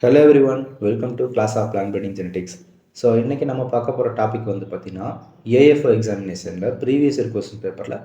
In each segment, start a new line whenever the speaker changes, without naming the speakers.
Hello everyone, welcome to class of plant breeding genetics. So இன்றைக்கி நம்ம பார்க்க போகிற டாபிக் வந்து பார்த்திங்கன்னா ஏஎஃப்ஓ எக்ஸாமினேஷனில் ப்ரீவியஸ் இயர் கொஸ்டின் பேப்பரில்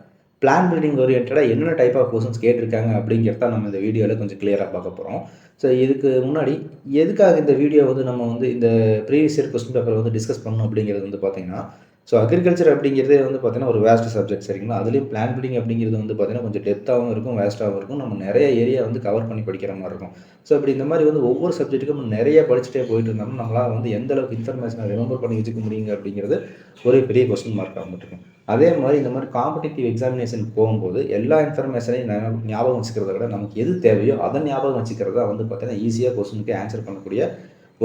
பிளான் பில்டிங் ஓரியன்டாக என்னென்ன டைப் ஆஃப் கொஸ்டின்ஸ் கேட்டிருக்காங்க அப்படிங்கிறத நம்ம இந்த வீடியோவில் கொஞ்சம் கிளியராக பார்க்க போகிறோம். ஸோ இதுக்கு முன்னாடி எதுக்காக இந்த வீடியோ வந்து நம்ம வந்து இந்த ப்ரீவியஸ் இயர் கொஸ்டின் பேப்பரை வந்து டிஸ்கஸ் பண்ணணும் அப்படிங்கிறது வந்து பார்த்திங்கன்னா, ஸோ அக்ரிகல்ச்சர் அப்படிங்கிறதே வந்து பார்த்தீங்கன்னா ஒரு வேஸ்ட் சப்ஜெக்ட், சரிங்களா? அதுலேயும் பிளான் பில்டிங் அப்படிங்கிறது வந்து பார்த்தீங்கன்னா கொஞ்சம் டெப்த்தாகவும் இருக்கும், வேஸ்ட்டாகவும் இருக்கும். நம்ம நிறைய ஏரியா வந்து கவர் பண்ணி படிக்கிற மாதிரி இருக்கும். ஸோ இப்படி இந்த மாதிரி வந்து ஒவ்வொரு சப்ஜெக்ட்டுக்கும் நிறைய படிச்சுட்டே போயிட்டு இருந்தோம்னா நம்மளால் வந்து எந்த அளவுக்கு இன்ஃபர்மேஷனை ரிமெம்பர் பண்ணி வச்சுக்க முடியுங்க அப்படிங்கிறது ஒரு பெரிய கொஸ்டின் மார்க்காக வந்துட்டுருக்கும். அதே மாதிரி இந்த மாதிரி காம்படிட்டிவ் எக்ஸாமினேஷன் போகும்போது எல்லா இன்ஃபர்மேஷனையும் ஞாபகம் வச்சுக்கிறத விட நமக்கு எது தேவையோ அதை ஞாபகம் வச்சுக்கிறதா வந்து பார்த்தீங்கன்னா ஈஸியாக கொஸ்டினுக்கு ஆன்சர் பண்ணக்கூடிய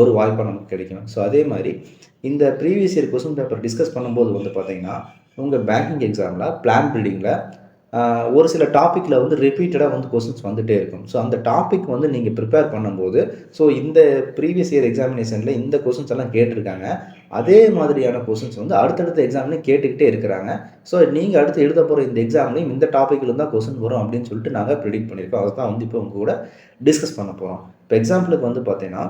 ஒரு வாய்ப்பாக நமக்கு கிடைக்கும். ஸோ அதே மாதிரி இந்த previous year question paper discuss பண்ணும்போது வந்து பார்த்தீங்கன்னா உங்கள் பேங்கிங் எக்ஸாமில் பிளான் பில்டிங்கில் ஒரு சில டாப்பிக்கில் வந்து ரிப்பீட்டடாக வந்து கொஸ்டின்ஸ் வந்துகிட்டே இருக்கும். ஸோ அந்த டாபிக் வந்து நீங்கள் ப்ரிப்பேர் பண்ணும்போது இந்த ப்ரீவியஸ் இயர் எக்ஸாமினேஷனில் இந்த கொஸ்டின்ஸ் எல்லாம் கேட்டிருக்காங்க, அதே மாதிரியான கொஸ்டின்ஸ் வந்து அடுத்தடுத்த எக்ஸாம்லையும் கேட்டுக்கிட்டே இருக்கிறாங்க. ஸோ நீங்கள் அடுத்து எழுத போகிற இந்த எக்ஸாம்லையும் இந்த டாப்பிக்கில் தான் கொஸ்டின் வரும் அப்படின்னு சொல்லிட்டு நாங்கள் ப்ரிடிக்ட் பண்ணியிருக்கோம். அதை தான் வந்து இப்போ உங்கள் கூட டிஸ்கஸ் பண்ண போகிறோம். இப்போ எக்ஸாம்பிளுக்கு வந்து பார்த்தீங்கன்னா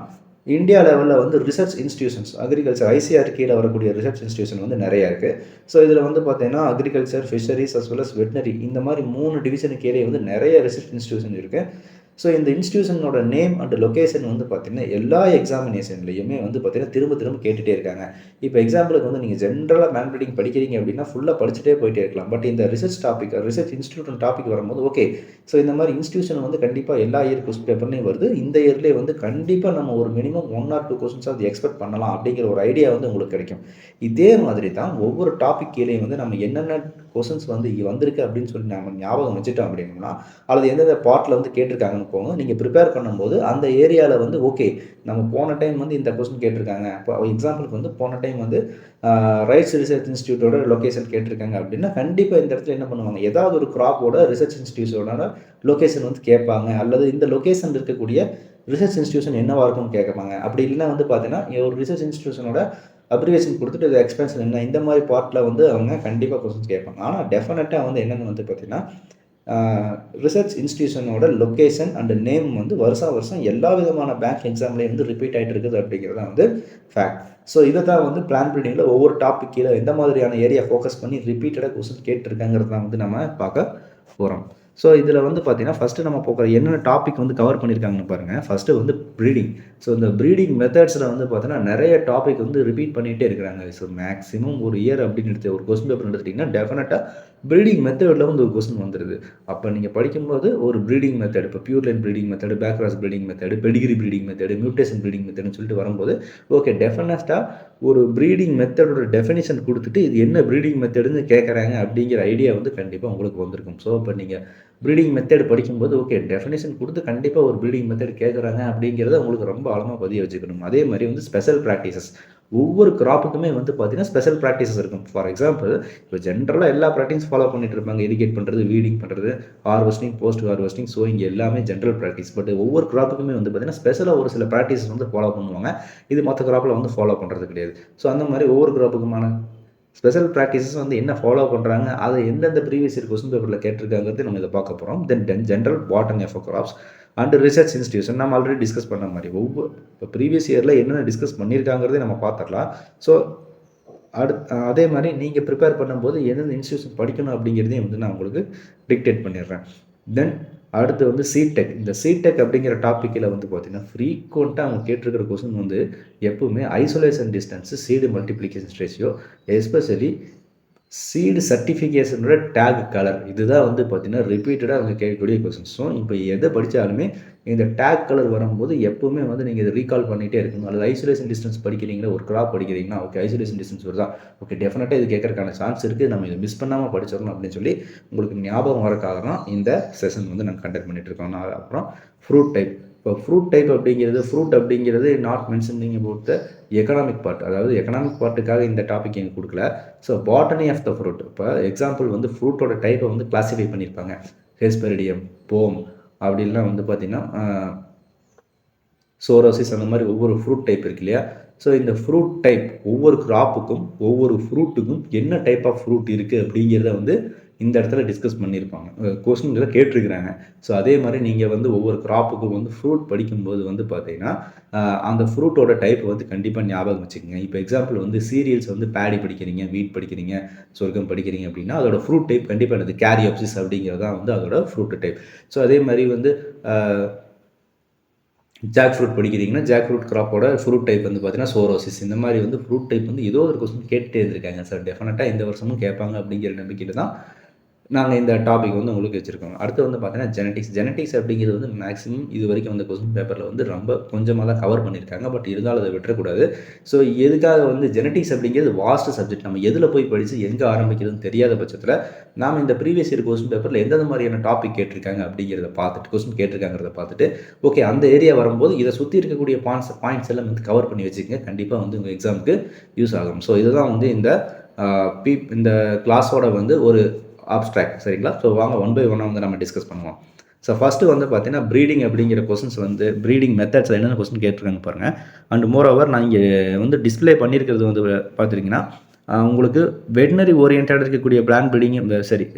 இந்தியா லெவலில் வந்து ரிசர்ச் இன்ஸ்டியூஷன்ஸ், அக்ரிகல்ச்சர் ஐசிஆர் கீழே வரக்கூடிய ரிசர்ச் இன்ஸ்டியூஷன் வந்து நிறையா இருக்குது. ஸோ இதில் வந்து பார்த்தீங்கன்னா agriculture, fisheries as well as veterinary இந்த மாதிரி 3 டிவிஷனுக்கு கீழே வந்து நிறைய ரிசர்ச் இன்ஸ்டியூஷன் இருக்குது. ஸோ இந்த இன்ஸ்டியூஷனோட நேம் அண்ட் லொக்கேஷன் வந்து பார்த்திங்கன்னா எல்லா எக்ஸாமினேஷன்லையுமே வந்து பார்த்திங்கன்னா திரும்ப திரும்ப கேட்டுகிட்டே இருக்காங்க. இப்போ எக்ஸாம்பிளுக்கு வந்து நீங்கள் ஜென்ரலாக பிளான் பில்டிங் படிக்கிறீங்க அப்படின்னா ஃபுல்லாக படிச்சுட்டே போயிட்டே இருக்கலாம். பட் இந்த research topic, research institute topic வரும்போது ஓகே, ஸோ இந்த மாதிரி இன்ஸ்டியூஷன் வந்து கண்டிப்பாக எல்லா இயர் கொஸ்டின் பேப்பர்லேயும் வருது. இந்த இயர்லேயே வந்து கண்டிப்பாக நம்ம ஒரு மினிமம் 1 or 2 கொஸ்டின்ஸ் அது எக்ஸ்பெக்ட் பண்ணலாம் அப்படிங்கிற ஒரு ஐடியா வந்து உங்களுக்கு கிடைக்கும். இதே மாதிரி தான் ஒவ்வொரு டாபிக் கீழேயும் வந்து நம்ம என்னென்ன கொஸ்டின்ஸ் வந்து வந்திருக்கு அப்படின்னு சொல்லி நம்ம ஞாபகம் வச்சுட்டோம் அப்படின்னா, அல்லது எந்தெந்த பார்ட்டில் வந்து கேட்டிருக்காங்கன்னு போங்க. நீங்கள் ப்ரிப்பேர் பண்ணும்போது அந்த ஏரியாவில் வந்து ஓகே, நம்ம போன டைம் வந்து இந்த கொஸ்டின் கேட்டிருக்காங்க. இப்போ எக்ஸாம்பிளுக்கு வந்து போன டைம் வந்து ரைட்ஸ் ரிசர்ச் இன்ஸ்டியூட்டோட லொக்கேஷன் கேட்டிருக்காங்க அப்படின்னா கண்டிப்பாக இந்த இடத்துல என்ன பண்ணுவாங்க, ஏதாவது ஒரு கிராப்போட ரிசர்ச் இன்ஸ்டியூஷனோட லொக்கேஷன் வந்து கேட்பாங்க, அல்லது இந்த லொக்கேஷன் இருக்கக்கூடிய ரிசர்ச் இன்ஸ்டியூஷன் என்னவாக இருக்கும்னு கேட்பாங்க. அப்படி இல்லைன்னா வந்து பார்த்தீங்கன்னா ஒரு ரிசர்ச் இன்ஸ்டியூஷனோட அப்ரிவேஷன் கொடுத்துட்டு இது எக்ஸ்பென்ஷன் என்ன, இந்த மாதிரி பார்ட்டில் வந்து அவங்க கண்டிப்பாக கொஸ்டின்ஸ் கேட்பாங்க. ஆனால் டெஃபினட்டாக வந்து என்னென்னு வந்து பார்த்தீங்கன்னா ரிசர்ச் இன்ஸ்டியூஷனோட லொக்கேஷன் அண்ட் நேம் வந்து வருஷம் எல்லா விதமான பேங்க் எக்ஸாம்லேயும் வந்து ரிப்பீட் ஆகிட்டு இருக்குது அப்படிங்கிறது தான் வந்து ஃபேக்ட். ஸோ இதை தான் வந்து பிளான் பில்டிங்கில் ஒவ்வொரு டாபிக் கீழே எந்த மாதிரியான ஏரியா ஃபோக்கஸ் பண்ணி ரிப்பீட்டடாக கொஸ்டின் கேட்டிருக்காங்கிறது தான் வந்து நம்ம பார்க்க போகிறோம். ஸோ இதில் வந்து பார்த்தீங்கன்னா ஃபஸ்ட்டு நம்ம போகிற என்னென்ன டாபிக் வந்து கவர் பண்ணியிருக்காங்கன்னு பாருங்கள். ஃபஸ்ட்டு வந்து ப்ரீடிங். ஸோ இந்த ப்ரீடிங் மெத்தட்ஸில் வந்து பார்த்தீங்கன்னா நிறைய டாபிக் வந்து ரிப்பீட் பண்ணிகிட்டே இருக்கிறாங்க. ஸோ மேக்ஸிமம் ஒரு இயர் அப்படின்னு எடுத்து ஒரு கொஸ்டின் பேப்பர் எடுத்துட்டிங்கன்னா டெஃபினட்டாக ப்ரீடிங் மெத்தடில் வந்து ஒரு கொஸ்டின் வந்துடுது. அப்போ நீங்கள் படிக்கும்போது ஒரு ப்ரீடிங் மெத்தட், இப்போ pure line breeding method, backcross breeding method, pedigree breeding method, mutation breeding மெத்தட்னு சொல்லிட்டு வரும்போது ஓகே, டெஃபினட்டாக ஒரு ப்ரீடிங் மெத்தடோட டெஃபினிஷன் கொடுத்துட்டு இது என்ன ப்ரீடிங் மெத்தடுன்னு கேட்குறாங்க அப்படிங்கிற ஐடியா வந்து கண்டிப்பாக உங்களுக்கு வந்திருக்கும். ஸோ இப்போ நீங்கள் ப்ரீடிங் மெத்தட் படிக்கும்போது ஓகே, டெஃபினேஷன் கொடுத்து கண்டிப்பாக ஒரு ப்ரீடிங் மெத்தட் கேட்குறாங்க அப்படிங்கிறத உங்களுக்கு ரொம்ப ஆழமாக பதிய வச்சுக்கணும். அதே மாதிரி வந்து ஸ்பெஷல் ப்ராக்டிசஸ், ஒவ்வொரு கிராப்புக்குமே வந்து பார்த்தீங்கன்னா ஸ்பெஷல் ப்ராக்டிசஸ் இருக்கும். ஃபார் எக்ஸாம்பிள் இப்போ ஜென்ரலாக எல்லா ப்ராக்டிஸ் ஃபாலோ பண்ணிட்டு இருப்பாங்க. இரிகேட் பண்ணுறது, வீடிங் பண்ணுறது, ஹார்வெஸ்டிங், போஸ்ட் ஹார்வெஸ்டிங், சோயிங் எல்லாமே ஜென்ரல் ப்ராக்டிஸ். பட் ஒவ்வொரு கிராப்புக்குமே வந்து பார்த்தீங்கன்னா ஸ்பெஷலாக ஒரு சில ப்ராக்டிசஸ் வந்து ஃபாலோ பண்ணுவாங்க. இது மற்ற கிராப்பில் வந்து ஃபாலோ பண்ணுறது கிடையாது. ஸோ அந்த மாதிரி ஒவ்வொரு கிராப்புக்குமான ஸ்பெஷல் ப்ராக்டிசஸ் வந்து என்ன ஃபாலோ பண்ணுறாங்க, அதை எந்தெந்த ப்ரீவியஸ் இயர் கொஸ்டின் பேப்பரில் கேட்டிருக்காங்கிறது நம்ம இதை பார்க்க போகிறோம். Then general botany of crops and research institution நம்ம ஆல்ரெடி டிஸ்கஸ் பண்ண மாதிரி இப்போ ப்ரீவியஸ் இயரில் என்னென்ன டிஸ்கஸ் பண்ணியிருக்காங்கிறதே நம்ம பார்த்துடலாம். ஸோ அதே மாதிரி நீங்கள் ப்ரிப்பேர் பண்ணும்போது எந்தெந்த இன்ஸ்டியூஷன் படிக்கணும் அப்படிங்கிறதையும் வந்து நான் உங்களுக்கு டிக்டேட் பண்ணிடுறேன். தென் அடுத்து வந்து சிடெக். இந்த சிடெக் அப்படிங்கிற டாப்பிக்கில் வந்து பார்த்தீங்கன்னா ஃப்ரீக்வெண்ட்டாக அவங்க கேட்டிருக்கிற கொஸ்டின் வந்து எப்பவுமே isolation distance, seed multiplication ratio, especially seed சர்டிஃபிகேஷனோட டேக் கலர், இதுதான் வந்து பார்த்தீங்கன்னா ரிப்பீட்டடாக அவங்க கேட்கக்கூடிய கொஸ்டின்ஸ். ஸோ இப்போ எதை படித்தாலுமே இந்த டேக் கலர் வரும்போது எப்பவுமே வந்து நீங்கள் இதை ரீகால் பண்ணிகிட்டே இருக்கணும். அல்லது ஐசோலேஷன் டிஸ்டன்ஸ் படிக்கிறீங்களா, ஒரு கிராப் படிக்கிறீங்கன்னா ஓகே ஐசோலேஷன் டிஸ்டன்ஸ் வருதா, ஓகே டெஃபினட்டாக இது கேட்கறதுக்கான சான்ஸ் இருக்குது, நம்ம இதை மிஸ் பண்ணாமல் படிச்சிடணும் அப்படின்னு சொல்லி உங்களுக்கு ஞாபகம் வரக்காக தான் இந்த செஷன் வந்து நாங்கள் கண்டக்ட் பண்ணிகிட்ருக்கோம். அப்புறம் ஃப்ரூட் டைப். இப்போ ஃப்ரூட் டைப் அப்படிங்கிறது not mentioning about the economic part, அதாவது எக்கனாமிக் பார்ட்டுக்காக இந்த டாபிக் எங்களுக்கு கொடுக்கல. So botany of the fruit, இப்போ எக்ஸாம்பிள் வந்து ஃப்ரூட்டோட டைப்பை வந்து கிளாஸிஃபை பண்ணியிருப்பாங்க. ஹெஸ்பெரிடியம், போம், அப்படின்லாம் வந்து பார்த்திங்கன்னா சோரோசிஸ், அந்த மாதிரி ஒவ்வொரு ஃப்ரூட் டைப் இருக்கு இல்லையா. ஸோ இந்த ஃப்ரூட் டைப் ஒவ்வொரு கிராப்புக்கும் ஒவ்வொரு ஃப்ரூட்டுக்கும் என்ன டைப் ஆஃப் ஃப்ரூட் இருக்குது அப்படிங்கிறத வந்து இந்த இடத்துல டிஸ்கஸ் பண்ணியிருப்பாங்க, கொஸ்டின்களை கேட்டிருக்கிறாங்க. ஸோ அதே மாதிரி நீங்கள் வந்து ஒவ்வொரு கிராப்புக்கும் வந்து ஃப்ரூட் படிக்கும்போது வந்து பார்த்தீங்கன்னா அந்த ஃப்ரூட்டோட டைப் வந்து கண்டிப்பாக ஞாபகம் வச்சுக்கோங்க. இப்போ எக்ஸாம்பிள் வந்து சீரியல்ஸ் வந்து பேடி படிக்கிறீங்க, வீட் படிக்கிறீங்க, சொர்க்கம் படிக்கிறீங்க அப்படின்னா அதோட ஃப்ரூட் டைப் கண்டிப்பாக என்னது, கேரியோப்சிஸ் அப்படிங்கிறது தான் வந்து அதோட ஃப்ரூட் டைப். ஸோ அதே மாதிரி வந்து ஜாக் ஃப்ரூட் படிக்கிறீங்கன்னா ஜாக் ஃப்ரூட் கிராப்போட ஃப்ரூட் டைப் வந்து பார்த்தீங்கன்னா சோரோசிஸ். இந்த மாதிரி வந்து ஃப்ரூட் டைப் வந்து ஏதோ ஒரு கொஸ்டின் கேட்டுகிட்டே இருந்திருக்காங்க சார். டெஃபினட்டாக இந்த வருஷமும் கேட்பாங்க அப்படிங்கிற நம்பிக்கையில் தான் நாங்கள் இந்த டாபிக் வந்து உங்களுக்கு வச்சுருக்கோம். அடுத்து வந்து பார்த்தீங்கன்னா ஜெனட்டிக்ஸ் அப்படிங்கிறது வந்து மேக்ஸிமம் இது வரைக்கும் வந்து கொஸ்டின் பேப்பரில் வந்து ரொம்ப கொஞ்சமாக தான் கவர் பண்ணியிருக்காங்க. பட் இருந்தாலும் அதை விட்டுறக்கூடாது. ஸோ எதுக்காக வந்து ஜெனட்டிக்ஸ் அப்படிங்கிறது வாஸ்ட் சப்ஜெக்ட். நம்ம எதில் போய் படித்து எங்கே ஆரம்பிக்கிறதுன்னு தெரியாத பட்சத்தில் நாம் இந்த ப்ரீவியஸ் இயர் கொஸ்டின் பேப்பரில் எந்தெந்த மாதிரியான டாபிக் கேட்டிருக்காங்க அப்படிங்கிறத பார்த்துட்டு, கொஸ்டின் கேட்டிருக்காங்கிறத பார்த்துட்டு, ஓகே அந்த ஏரியா வரும்போது இதை சுற்றி இருக்கக்கூடிய பாயிண்ட்ஸ் எல்லாம் வந்து கவர் பண்ணி வச்சுக்கோங்க. கண்டிப்பாக வந்து உங்கள் எக்ஸாமுக்கு யூஸ் ஆகும். ஸோ இதுதான் வந்து இந்த கிளாஸோட வந்து ஒரு அப்ஸ்ட்ராக்ட், சரிங்களா? ஸோ வாங்க ஒன் பை ஒன்னாக வந்து நம்ம டிஸ்கஸ் பண்ணுவோம். ஸோ ஃபஸ்ட்டு வந்து பார்த்தீங்கன்னா ப்ரீடிங் அப்படிங்கிற கொஸ்டின்ஸ் வந்து ப்ரீடிங் மெத்தட்ஸில் என்னென்ன கொஸ்டின் கேட்டிருக்காங்க பாருங்கள். அண்ட் மோர் ஓவர் நான் இங்கே வந்து டிஸ்பிளே பண்ணியிருக்கிறது வந்து பார்த்துட்டிங்கன்னா உங்களுக்கு வெட்னரி ஓரியன்டாக இருக்கக்கூடிய பிளான் ப்ரீடிங்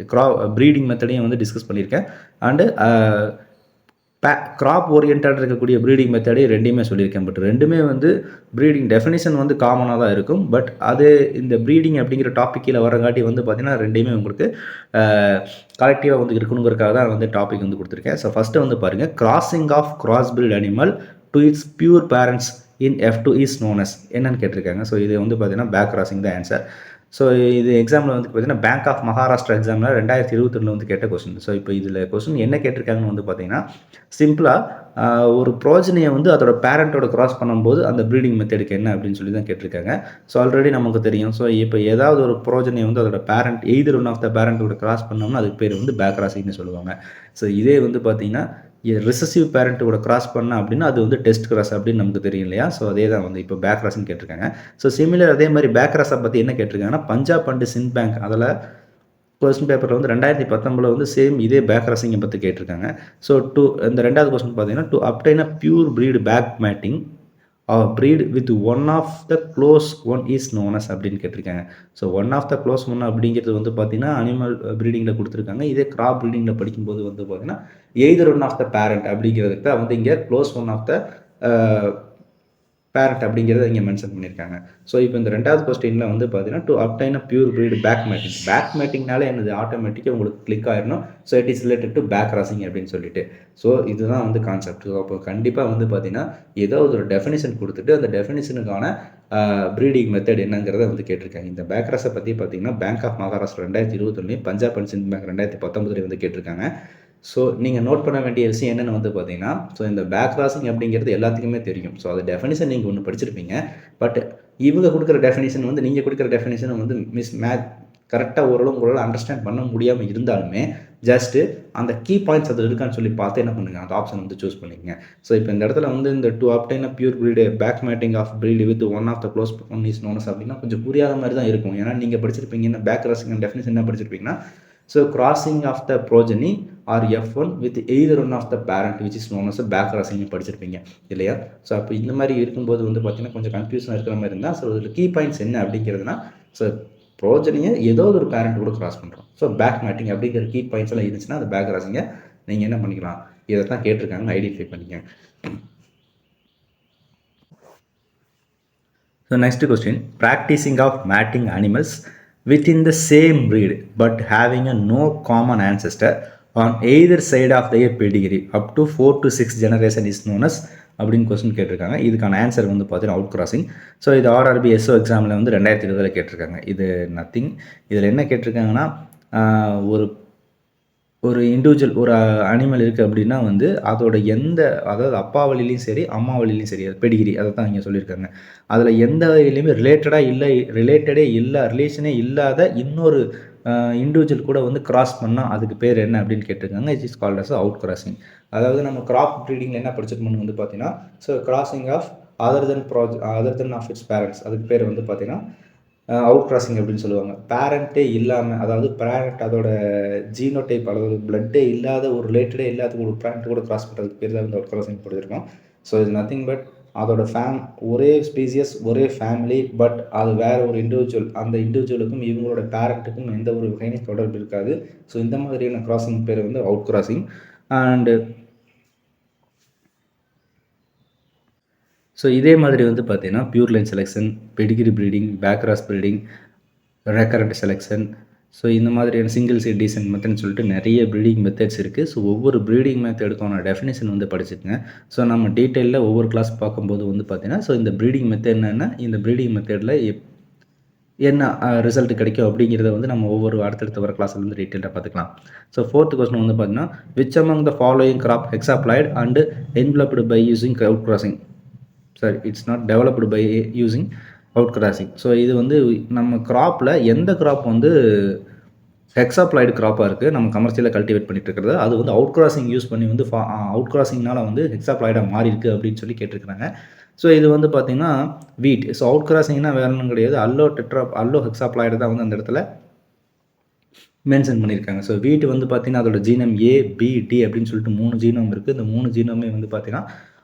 ப்ரீடிங் மெத்தடையும் வந்து டிஸ்கஸ் பண்ணியிருக்கேன். அண்டு கிராப் ஓரியன்டாக இருக்கக்கூடிய ப்ரீடிங் மெத்தடே ரெண்டையுமே சொல்லியிருக்கேன். பட் ரெண்டுமே வந்து ப்ரீடிங் டெஃபினிஷன் வந்து காமனாக தான் இருக்கும். பட் அது இந்த ப்ரீடிங் அப்படிங்கிற டாப்பிக்கில் வரங்காட்டி வந்து பார்த்திங்கன்னா ரெண்டையுமே உங்களுக்கு கலெக்டிவாக வந்து இருக்கணுங்கிறதுக்காக தான் வந்து டாபிக் வந்து கொடுத்துருக்கேன். ஸோ ஃபஸ்ட்டு வந்து பாருங்கள், crossing of cross bred animal to its pure parents in F2 is known as என்னன்னு கேட்டிருக்காங்க. ஸோ இது வந்து பார்த்தீங்கன்னா பேக் கிராசிங் தான் ஆன்சர். ஸோ இது எக்ஸாமில் வந்து பார்த்தீங்கன்னா பேங்க் ஆஃப் மகாராஷ்டிரா எக்ஸாமில் 2022 வந்து கேட்ட கொஸ்டின். ஸோ இப்போ இதில் கொஸ்டின் என்ன கேட்டிருக்காங்கன்னு வந்து பார்த்தீங்கன்னா சிம்பிளாக ஒரு ப்ரோஜனியை வந்து அதோட பேரண்ட்டோட கிராஸ் பண்ணும்போது அந்த ப்ரீடிங் மெத்தடுக்கு என்ன அப்படின்னு சொல்லி தான் கேட்டிருக்காங்க. ஸோ ஆல்ரெடி நமக்கு தெரியும். ஸோ இப்போ ஏதாவது ஒரு ப்ரோஜனியை வந்து அதோட parent either one of the பேரண்ட்டோட கிராஸ் பண்ணோம்னா அதுக்கு பேர் வந்து பேக் கிராசிங்னு சொல்லுவாங்க. ஸோ இதே வந்து பார்த்தீங்கன்னா ரிசசிவ் பேரண்ட்டோட கிராஸ் பண்ண அப்படின்னா அது வந்து டெஸ்ட் கிராஸ் அப்படின்னு நமக்கு தெரியும் இல்லையா? ஸோ அதே தான் வந்து இப்போ பேக் கிராஸ்ன்னு கேட்டிருக்காங்க. ஸோ சிமிலர் அதே மாதிரி பேக் கிராஸை பற்றி என்ன கேட்டிருக்காங்கன்னா பஞ்சாப் அண்ட் சிந்த் பேங்க் அதில் கொஸ்டின் பேப்பரில் வந்து 2019 வந்து சேம் இதே பேக் கிராசிங்கை பற்றி கேட்டிருக்காங்க. ஸோ இந்த ரெண்டாவது கொஸ்டின் பார்த்தீங்கன்னா to obtain a pure breed back mating breed with one of the close one is known as அப்படின்னு கேட்டிருக்காங்க. So one of the close one அப்படிங்கிறது வந்து பார்த்தீங்கன்னா அனிமல் ப்ரீடிங்கில் கொடுத்துருக்காங்க. இதே கிராப் ப்ரீடிங்கில் படிக்கும்போது வந்து பார்த்தீங்கன்னா either one of the parent அப்படிங்கிறதுக்கு தான் வந்து இங்கே close one of the parent அப்படிங்கிறத இங்கே மென்ஷன் பண்ணியிருக்காங்க. ஸோ இப்போ இந்த ரெண்டாவது கொஸ்டினில் வந்து பார்த்தீங்கன்னா to obtain a pure breed back மேட்டிங்னால என்னது ஆட்டோமேட்டிக்காக உங்களுக்கு கிளிக் ஆயிடணும். So it is related to back crossing அப்படின்னு சொல்லிட்டு. ஸோ இதுதான் வந்து கான்செப்ட். ஸோ அப்போ கண்டிப்பாக வந்து பார்த்தீங்கன்னா ஏதோ ஒரு டெஃபினிஷன் கொடுத்துட்டு அந்த டெஃபினிஷனுக்கான ப்ரீடிங் மெத்தட் என்னங்கிறத வந்து கேட்டிருக்காங்க. இந்த பேக் கிராஸை பற்றி பார்த்தீங்கன்னா bank of Maharashtra 2021 Punjab and Sind bank 2019 வந்து கேட்டிருக்காங்க. ஸோ நீங்கள் நோட் பண்ண வேண்டிய விஷயம் என்னென்னு வந்து பார்த்தீங்கன்னா ஸோ இந்த பேக் கிராசிங் அப்படிங்கிறது எல்லாத்துக்குமே தெரியும். ஸோ அது டெஃபினிஷன் நீங்கள் ஒன்று படிச்சிருப்பீங்க. பட் இவங்க கொடுக்குற டெஃபினிஷன் வந்து நீங்கள் கொடுக்குற டெஃபினிஷன் வந்து கரெக்டாக ஓரளவு உங்களால் அண்டர்ஸ்டாண்ட் பண்ண முடியாமல் இருந்தாலுமே ஜஸ்ட்டு அந்த கீ பாயிண்ட்ஸ் அதில் இருக்கான்னு சொல்லி பார்த்து என்ன பண்ணுங்கள், அந்த ஆப்ஷன் வந்து சூஸ் பண்ணிக்கங்க. ஸோ இப்போ இந்த இடத்துல வந்து இந்த to obtain a pure breed back mating of breed with one of the close one is known as அப்படின்னா கொஞ்சம் புரியாத மாதிரி தான் இருக்கும். ஏன்னா நீங்கள் படிச்சிருப்பீங்கன்னா பேக் கிராசிங் டெஃபினிஷன் என்ன படிச்சிருப்பீங்கன்னா so crossing of the progeny are F1 with either one of the parent which is known as back crossing படிச்சிருப்பீங்க இல்லையா? ஸோ அப்போ இந்த மாதிரி இருக்கும்போது வந்து பார்த்தீங்கன்னா கொஞ்சம் கன்ஃபியூஷனாக இருக்கிற மாதிரி இருந்தால் ஸோ இதில் கீ பாயிண்ட்ஸ் என்ன அப்படிங்கிறதுனா ஸோ ப்ரோஜனியை ஏதோ ஒரு பேரண்ட் கூட கிராஸ் பண்ணுறோம். ஸோ பேக் மேட்டிங் அப்படிங்கிற கீ பாயிண்ட்ஸ் எல்லாம் இருந்துச்சுன்னா அந்த பேக் கிராசிங்கை நீங்கள் என்ன பண்ணிக்கலாம், இதை தான் கேட்டிருக்காங்கன்னு ஐடென்டிஃபை பண்ணிக்கங்க. So next question, practising of mating animals within the same breed but having a no common ancestor on either side of their pedigree up to 4 to 6 generation is known as அப்படின்னு question கேட்டிருக்காங்க. இதுக்கான answer வந்து பார்த்தீங்கன்னா out crossing. So இது RRB SO எக்ஸாமில் வந்து 2020 கேட்டிருக்காங்க. இது நத்திங். இதில் என்ன கேட்டிருக்காங்கன்னா ஒரு இண்டிவிஜுவல் ஒரு அனிமல் இருக்குது அப்படின்னா வந்து அதோட அதாவது அப்பா வழியிலையும் சரி அம்மா வழியிலையும் சரி அது பெடிகிரி அதை தான் இங்கே சொல்லியிருக்காங்க. அதில் எந்த வகையிலையுமே ரிலேஷனே இல்லாத இன்னொரு இண்டிவிஜுவல் கூட வந்து கிராஸ் பண்ணால் அதுக்கு பேர் என்ன அப்படின்னு கேட்டிருக்காங்க. It is called as out crossing. அதாவது நம்ம கிராப் ப்ரீடிங்கில் என்ன படிச்சிருக்கோம்னு வந்து பார்த்தீங்கன்னா so crossing of other then of its parents, அதுக்கு பேர் வந்து பார்த்தீங்கன்னா அவுட் கிராசிங் அப்படின்னு சொல்லுவாங்க. பேரண்ட்டே இல்லாமல், அதாவது பேரண்ட் அதோட ஜீனோடைப் அதாவது பிளட்டே இல்லாத ஒரு ரிலேட்டடே இல்லாத ஒரு பேரண்ட் கூட கிராஸ் பண்ணுறதுக்கு பேர் தான் வந்து அவுட் கிராசிங் படிச்சிருக்கோம். ஸோ இது நத்திங் பட் அதோட ஒரே ஸ்பீசியஸ் ஒரே ஃபேமிலி, பட் அது வேறு ஒரு இண்டிவிஜுவல், அந்த இண்டிவிஜுவலுக்கும் இவங்களோட பேரண்ட்டுக்கும் எந்த ஒரு வகையிலும் தொடர்பு இருக்காது. ஸோ இந்த மாதிரியான கிராசிங் பேர் வந்து அவுட் கிராசிங். அண்டு ஸோ இதே மாதிரி வந்து பார்த்தீங்கன்னா pure line selection, pedigree breeding, back cross breeding, recurrent selection, so இந்த மாதிரியான சிங்கிள் சீட் டீசன்ட் மெத்தட்னு சொல்லிட்டு நிறைய ப்ரீடிங் மெத்தட்ஸ் இருக்குது. ஸோ ஒவ்வொரு ப்ரீடிங் மெத்தடுக்கான டெஃபினேஷன் வந்து படிச்சுக்கங்க. ஸோ நம்ம டீட்டெயிலில் ஒவ்வொரு கிளாஸ் பார்க்கும்போது வந்து பார்த்தீங்கன்னா, ஸோ இந்த ப்ரீடிங் மெத்தட் என்னென்னா, இந்த ப்ரீடிங் மெத்தடில் என்ன ரிசல்ட் கிடைக்கும் அப்படிங்கிறத வந்து நம்ம ஒவ்வொரு அடுத்தடுத்த வர கிளாஸில் வந்து டீட்டெயிலாக பார்த்துக்கலாம். ஸோ 4th கொஸ்டின் வந்து பார்த்தீங்கன்னா, which among the following crop hexaploid and enveloped by using out crossing. Sorry, it's not developed by using out crossing. So இது வந்து நம்ம கிராப்பில் எந்த கிராப் வந்து ஹெக்ஸாப்ளாய்டு கிராப்பாக இருக்குது, நம்ம கமர்ஷியலாக கல்டிவேட் பண்ணிட்டு இருக்கிறது, அது வந்து அவுட் கிராசிங் யூஸ் பண்ணி வந்து அவுட் கிராசிங்னால வந்து ஹெக்ஸாப்ளாய்டாக மாறி இருக்குது அப்படின்னு சொல்லி கேட்டிருக்கிறாங்க. ஸோ இது வந்து பார்த்தீங்கன்னா வீட். ஸோ அவுட் கிராசிங்னா வேற ஒன்றும் கிடையாது, அல்லோ ஹெக்ஸாப்ளாய்டு தான் வந்து அந்த இடத்துல மென்ஷன் பண்ணியிருக்காங்க. ஸோ வீட் வந்து பார்த்தீங்கன்னா அதோட ஜீனம் A, B, D அப்படின்னு சொல்லிட்டு 3 ஜீனம் இருக்குது. இந்த 3 ஜீனமே வந்து பார்த்தீங்கன்னா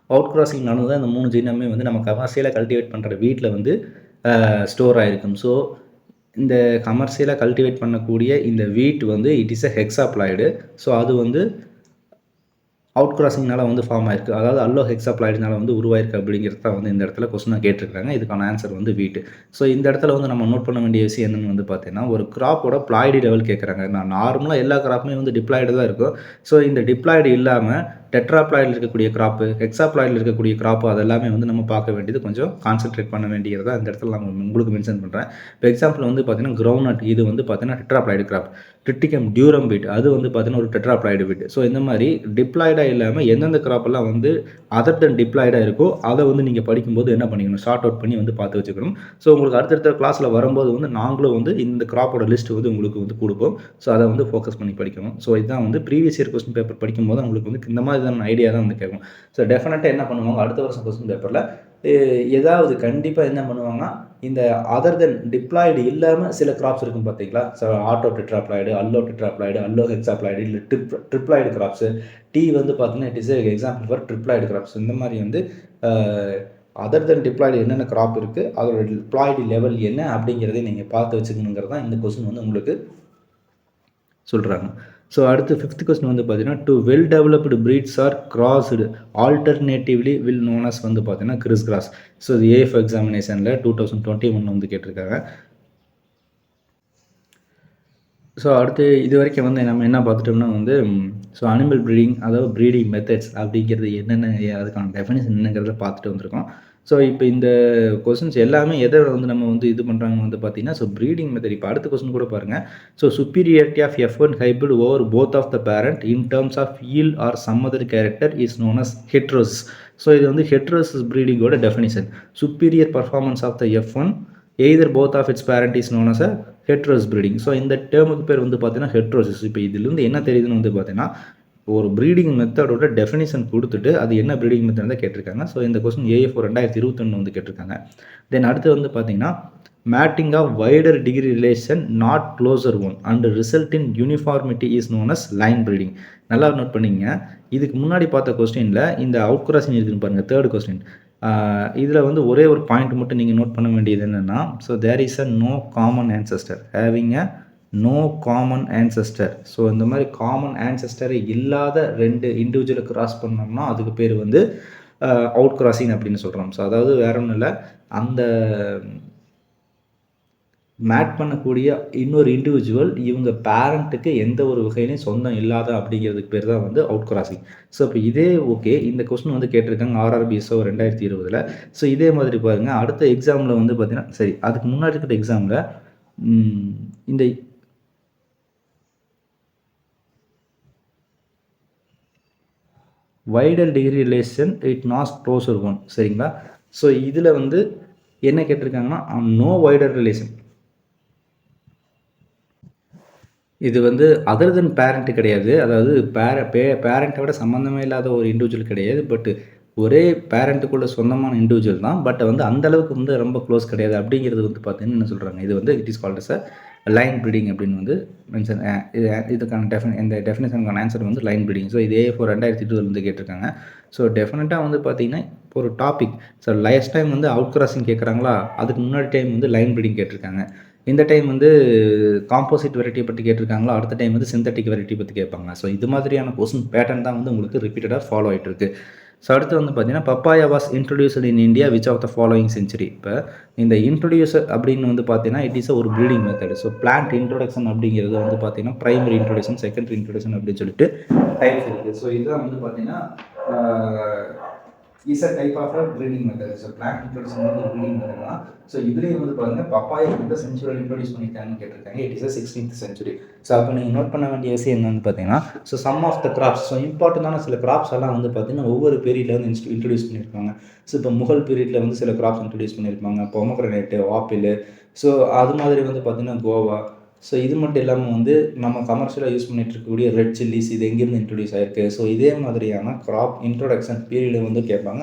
அவுட் கிராசிங்னால தான் இந்த 3 ஜீனமே வந்து நம்ம கமர்ஷியலாக கல்டிவேட் பண்ணுற வீட்டில் வந்து ஸ்டோர் ஆகிருக்கும். ஸோ இந்த கமர்ஷியலாக கல்டிவேட் பண்ணக்கூடிய இந்த வீட் வந்து இட் இஸ் எ ஹெக்ஸாப்ளாய்டு. ஸோ அது வந்து அவுட் கிராசிங்னால வந்து ஃபார்ம் ஆயிருக்கு, அதாவது அல்லோ ஹெக்ஸாப்ளாய்டுனால வந்து உருவாயிருக்கு அப்படிங்கிறது தான் வந்து இந்த இடத்துல கொஸ்டினாக கேட்டிருக்காங்க. இதுக்கான ஆன்சர் வந்து வீட்டு. ஸோ இந்த இடத்துல வந்து நம்ம நோட் பண்ண வேண்டிய விஷயம் என்னென்னு வந்து பார்த்தீங்கன்னா, ஒரு கிராப்போட ப்ளாய்டி லெவல் கேட்குறாங்க. நான் நார்மலாக எல்லா கிராப்புமே வந்து டிப்ளாய்டு தான் இருக்கும். ஸோ இந்த டிப்ளாய்டு இல்லாமல் டெட்ராப்ளாய்டில் இருக்கக்கூடிய கிராப்பு, ஹெக்ஸாப்ளாய்டில் இருக்கக்கூடிய கிராப்பு, அதெல்லாமே வந்து நம்ம பார்க்க வேண்டியது கொஞ்சம் கான்சென்ட்ரேட் பண்ண வேண்டியதாக இந்த இடத்துல நான் உங்களுக்கு மென்ஷன் பண்ணுறேன். இப்போ எக்ஸாம்பிள் வந்து பார்த்தீங்கன்னா கிரவுண்ட், இது வந்து பார்த்தீங்கன்னா டெட்ராப்ளாய்டு கிராப். ட்ரிட்டிகம் டியூரம் வீட், அது வந்து பார்த்தீங்கன்னா ஒரு டெட்ராப்ளாய்டு வீட். ஸோ இந்த மாதிரி டிப்ளாய்டாக இல்லாமல் எந்தெந்த கிராப்பெல்லாம் வந்து அதர் தென் டிப்ளாய்டாக இருக்கோ அதை வந்து நீங்கள் படிக்கும்போது என்ன பண்ணிக்கணும், ஷார்ட் அவுட் பண்ணி வந்து பார்த்து வச்சுக்கணும். ஸோ உங்களுக்கு அடுத்தடுத்த கிளாஸில் வரும்போது வந்து நாங்களும் வந்து இந்த கிராப்போட லிஸ்ட் வந்து உங்களுக்கு வந்து கொடுப்போம். ஸோ அதை வந்து ஃபோக்கஸ் பண்ணி படிக்கணும். ஸோ இதுதான் வந்து ப்ரீவியஸ் இயர் கொஸ்டின் பேப்பர் படிக்கும்போது உங்களுக்கு வந்து இந்த மாதிரியான ஐடியா தான் வந்து கேட்கும். ஸோ டெஃபினட்டாக என்ன பண்ணுவாங்க, அடுத்த வருஷம் கொஸ்டின் பேப்பரில் ஏதாவது கண்டிப்பாக என்ன பண்ணுவாங்கன்னா, இந்த அதர் தென் டிப்ளாய்டு இல்லாமல் சில கிராப்ஸ் இருக்கும் பார்த்தீங்களா. ஸோ ஆட்டோ டெட்ராப்ளாய்டு, அல்லோ ஹெக்ஸாப்ளாய்டு, இல்லை ட்ரிப்ளாய்டு கிராப்ஸு. டீ வந்து பார்த்தீங்கன்னா it is example for triploid crops. இந்த மாதிரி வந்து அதர் தென் டிப்ளாய்டு என்னென்ன கிராப் இருக்குது, அதோட டிப்ளாய்டு லெவல் என்ன அப்படிங்கிறதை நீங்கள் பார்த்து வச்சுக்கணுங்கிறது தான் இந்த கொஸ்டின் வந்து உங்களுக்கு சொல்கிறாங்க. ஸோ அடுத்து 5th கொஸ்டின் வந்து பார்த்தீங்கன்னா, two well developed breeds are crossed alternatively will known as வந்து பார்த்தீங்கன்னா கிறிஸ் கிராஸ். ஸோ இது ஏஎஃப் எக்ஸாமினேஷனில் 2021 வந்து கேட்டிருக்காங்க. ஸோ அடுத்து இது வரைக்கும் வந்து நம்ம என்ன பார்த்துட்டோம்னா வந்து, ஸோ அனிமல் ப்ரீடிங், அதாவது ப்ரீடிங் மெத்தட்ஸ் அப்படிங்கிறது என்னென்ன, அதுக்கான டெஃபினேஷன் என்னங்கிறத பார்த்துட்டு வந்திருக்கோம். ஸோ இப்போ இந்த கொஸ்டின்ஸ் எல்லாமே எதை வந்து நம்ம வந்து இது பண்ணுறாங்கன்னு வந்து பார்த்தீங்கன்னா, ஸோ ப்ரீடிங் மெத்தட். இப்போ அடுத்த கொஸ்டின் கூட பாருங்கள். So superiority of F1 hybrid over both of the parent in terms of yield or some other character is known as heterosis. So இது வந்து ஹெட்ரோசிஸ் ப்ரீடிங்கோட definition. Superior performance of the F1 either both of its parent is known as a heterosis breeding. So இந்த டேர்முக்கு பேர் வந்து பார்த்தீங்கன்னா heterosis. இப்போ இதுலேருந்து என்ன தெரியுதுன்னு வந்து பார்த்தீங்கன்னா, ஒரு ப்ரீடிங் மெத்தடோட டெஃபினிஷன் கொடுத்துட்டு அது என்ன ப்ரீடிங் மெத்தட் தான் கேட்டிருக்காங்க. ஸோ இந்த கொஸ்டின் AF 2021 வந்து கேட்டிருக்காங்க. தென் அடுத்து வந்து பார்த்தீங்கன்னா, mating of wider degree relation not closer one and result in uniformity is known as line breeding. நல்லா நோட் பண்ணிங்க. இதுக்கு முன்னாடி பார்த்த கொஸ்டினில் இந்த அவுட் கிராசிங் இருக்குன்னு பாருங்கள், 3rd கொஸ்டின். இதில் வந்து ஒரே ஒரு பாயிண்ட் மட்டும் நீங்கள் நோட் பண்ண வேண்டியது என்னென்னா, so there is a no common ancestor having a no common ancestor. So இந்த மாதிரி காமன் ஆன்செஸ்டரே இல்லாத 2 இண்டிவிஜுவலை கிராஸ் பண்ணோம்னா அதுக்கு பேர் வந்து அவுட் கிராசிங் அப்படின்னு சொல்கிறோம். ஸோ அதாவது வேற ஒன்றும் இல்லை, அந்த மேட் பண்ணக்கூடிய இன்னொரு இண்டிவிஜுவல் இவங்க பேரண்ட்டுக்கு எந்த ஒரு வகையிலையும் சொந்தம் இல்லாத அப்படிங்கிறதுக்கு பேர் தான் வந்து அவுட் கிராசிங். ஸோ இப்போ இதே ஓகே, இந்த கொஸ்டின் வந்து கேட்டிருக்காங்க RRBSO 2020. ஸோ இதே மாதிரி பாருங்கள், அடுத்த எக்ஸாமில் வந்து பார்த்தீங்கன்னா, சரி அதுக்கு முன்னாடி இருக்கிற எக்ஸாமில் இந்த wider degree relation it not closer one, சரிங்களா. ஸோ இதில் வந்து என்ன கேட்டிருக்காங்கன்னா, நோ வைடர் ரிலேஷன். இது வந்து அதர் தென் பேரண்ட் கிடையாது, அதாவது பேரண்ட்டை விட சம்மந்தமே இல்லாத ஒரு இண்டிவிஜுவல் கிடையாது, பட் ஒரே பேரண்ட்டுக்குள்ள சொந்தமான இண்டிவிஜுவல் தான், பட் வந்து அந்தளவுக்கு வந்து ரொம்ப க்ளோஸ் கிடையாது அப்படிங்கிறது வந்து பார்த்தீங்கன்னா என்ன சொல்கிறாங்க, இது வந்து it is called as a line breeding அப்படின்னு வந்து மென்ஷன். இதுக்கான இந்த டெஃபினேஷனுக்கான ஆன்சர் வந்து லைன் ப்ரீடிங். ஸோ இது AF 2020 வந்து கேட்டிருக்காங்க. ஸோ டெஃபினட்டாக வந்து பார்த்தீங்கன்னா, இப்போ ஒரு டாபிக் ஸோ லாஸ்ட் டைம் வந்து அவுட் கிராசிங் கேட்குறாங்களா, அதுக்கு முன்னாடி டைம் வந்து லைன் ப்ரீடிங் கேட்டிருக்காங்க. இந்த டைம் வந்து காம்போசிட் வெரைட்டியை பற்றி கேட்டிருக்காங்களா, அடுத்த டைம் வந்து சிந்தட்டிக் வெரைட்டி பற்றி கேட்பாங்க. ஸோ இது மாதிரியான கொஸ்டின் பேட்டர்ன் தான் வந்து உங்களுக்கு ரிப்பீட்டடாக ஃபாலோ ஆகிட்டு இருக்கு. ஸோ அடுத்து வந்து பார்த்தீங்கன்னா, papaya was introduced in India which of the following century. இப்போ இந்த இன்ட்ரொடியூசர் அப்படின்னு வந்து பார்த்தீங்கன்னா, இட் இஸ் ஒரு breeding method. So plant introduction அப்படிங்கிறது வந்து பார்த்தீங்கன்னா, பிரைமரி இன்ட்ரொடக்ஷன், செகண்டரி இன்ட்ரொடக்ஷன் அப்படின்னு சொல்லிட்டு டைப்ஸ் இருக்குது. ஸோ இதுதான் வந்து பார்த்தீங்கன்னா is a type of breeding method. So plant introduction வந்து ப்ரீடிங் மெத்தட் தான். ஸோ இதுலேயும் வந்து பாருங்கள் பப்பாயா எந்த செஞ்சுரியில் இன்ட்ரொடியூஸ் பண்ணியிருக்காங்கன்னு கேட்டிருக்காங்க. It is 16th century. So அப்போ நீங்கள் நோட் பண்ண வேண்டிய விஷயம் என்னன்னு பார்த்தீங்கன்னா, so some of the crops, so இம்பார்ட்டண்டான சில கிராப்ஸ் எல்லாம் வந்து பார்த்தீங்கன்னா ஒவ்வொரு பீரியடில் வந்து இன்ட்ரொடியூஸ் பண்ணியிருக்காங்க. ஸோ இப்போ முகல் பீரியடில் வந்து சில கிராப்ஸ் இன்ட்ரொடியூஸ் பண்ணியிருப்பாங்க, பொமோகிரானேட்டு, ஆப்பிள். ஸோ அது மாதிரி வந்து பார்த்தீங்கன்னா கோவா. ஸோ இது மட்டும் இல்லாமல் வந்து நம்ம கமர்ஷியலாக யூஸ் பண்ணிட்டு இருக்கக்கூடிய ரெட் சில்லிஸ் இது எங்கேருந்து இன்ட்ரொடியூஸ் ஆகிருக்கு. ஸோ இதே மாதிரியான கிராப் இன்ட்ரொடக்ஷன் பீரியடு வந்து கேட்பாங்க.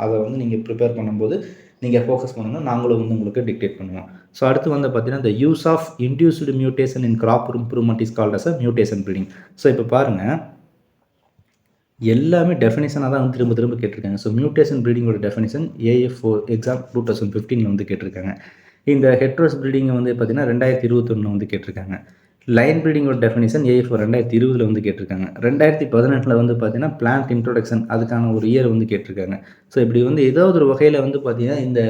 அதை வந்து நீங்கள் ப்ரிப்பேர் பண்ணும்போது நீங்கள் ஃபோக்கஸ் பண்ணணும். நாங்களும் வந்து உங்களுக்கு டிக்டேட் பண்ணுவோம். ஸோ அடுத்து வந்து பார்த்தீங்கன்னா, இந்த use of induced mutation in crop improvement is called as a mutation breeding. So இப்போ பாருங்கள், எல்லாமே டெஃபினேஷனாக தான் வந்து திரும்ப திரும்ப கேட்டிருக்காங்க. ஸோ மியூட்டேஷன் ப்ரீடிங்கோட டெஃபினேஷன் AF4 எக்ஸாம் 2015 வந்து கேட்டிருக்காங்க. இந்த ஹெட்ரோஸ் ப்ரீடிங்கை வந்து பார்த்தீங்கன்னா 2021 வந்து கேட்டிருக்காங்க. லைன் ப்ரீடிங்கோட டெஃபினேஷன் AF4 2020 வந்து கேட்டிருக்காங்க. 2018 வந்து பார்த்தீங்கன்னா பிளான்ட் இன்ட்ரோடக்ஷன் அதுக்கான ஒரு இயர் வந்து கேட்டிருக்காங்க. ஸோ இப்படி வந்து ஏதாவது ஒரு வகையில் வந்து பார்த்தீங்கன்னா இந்த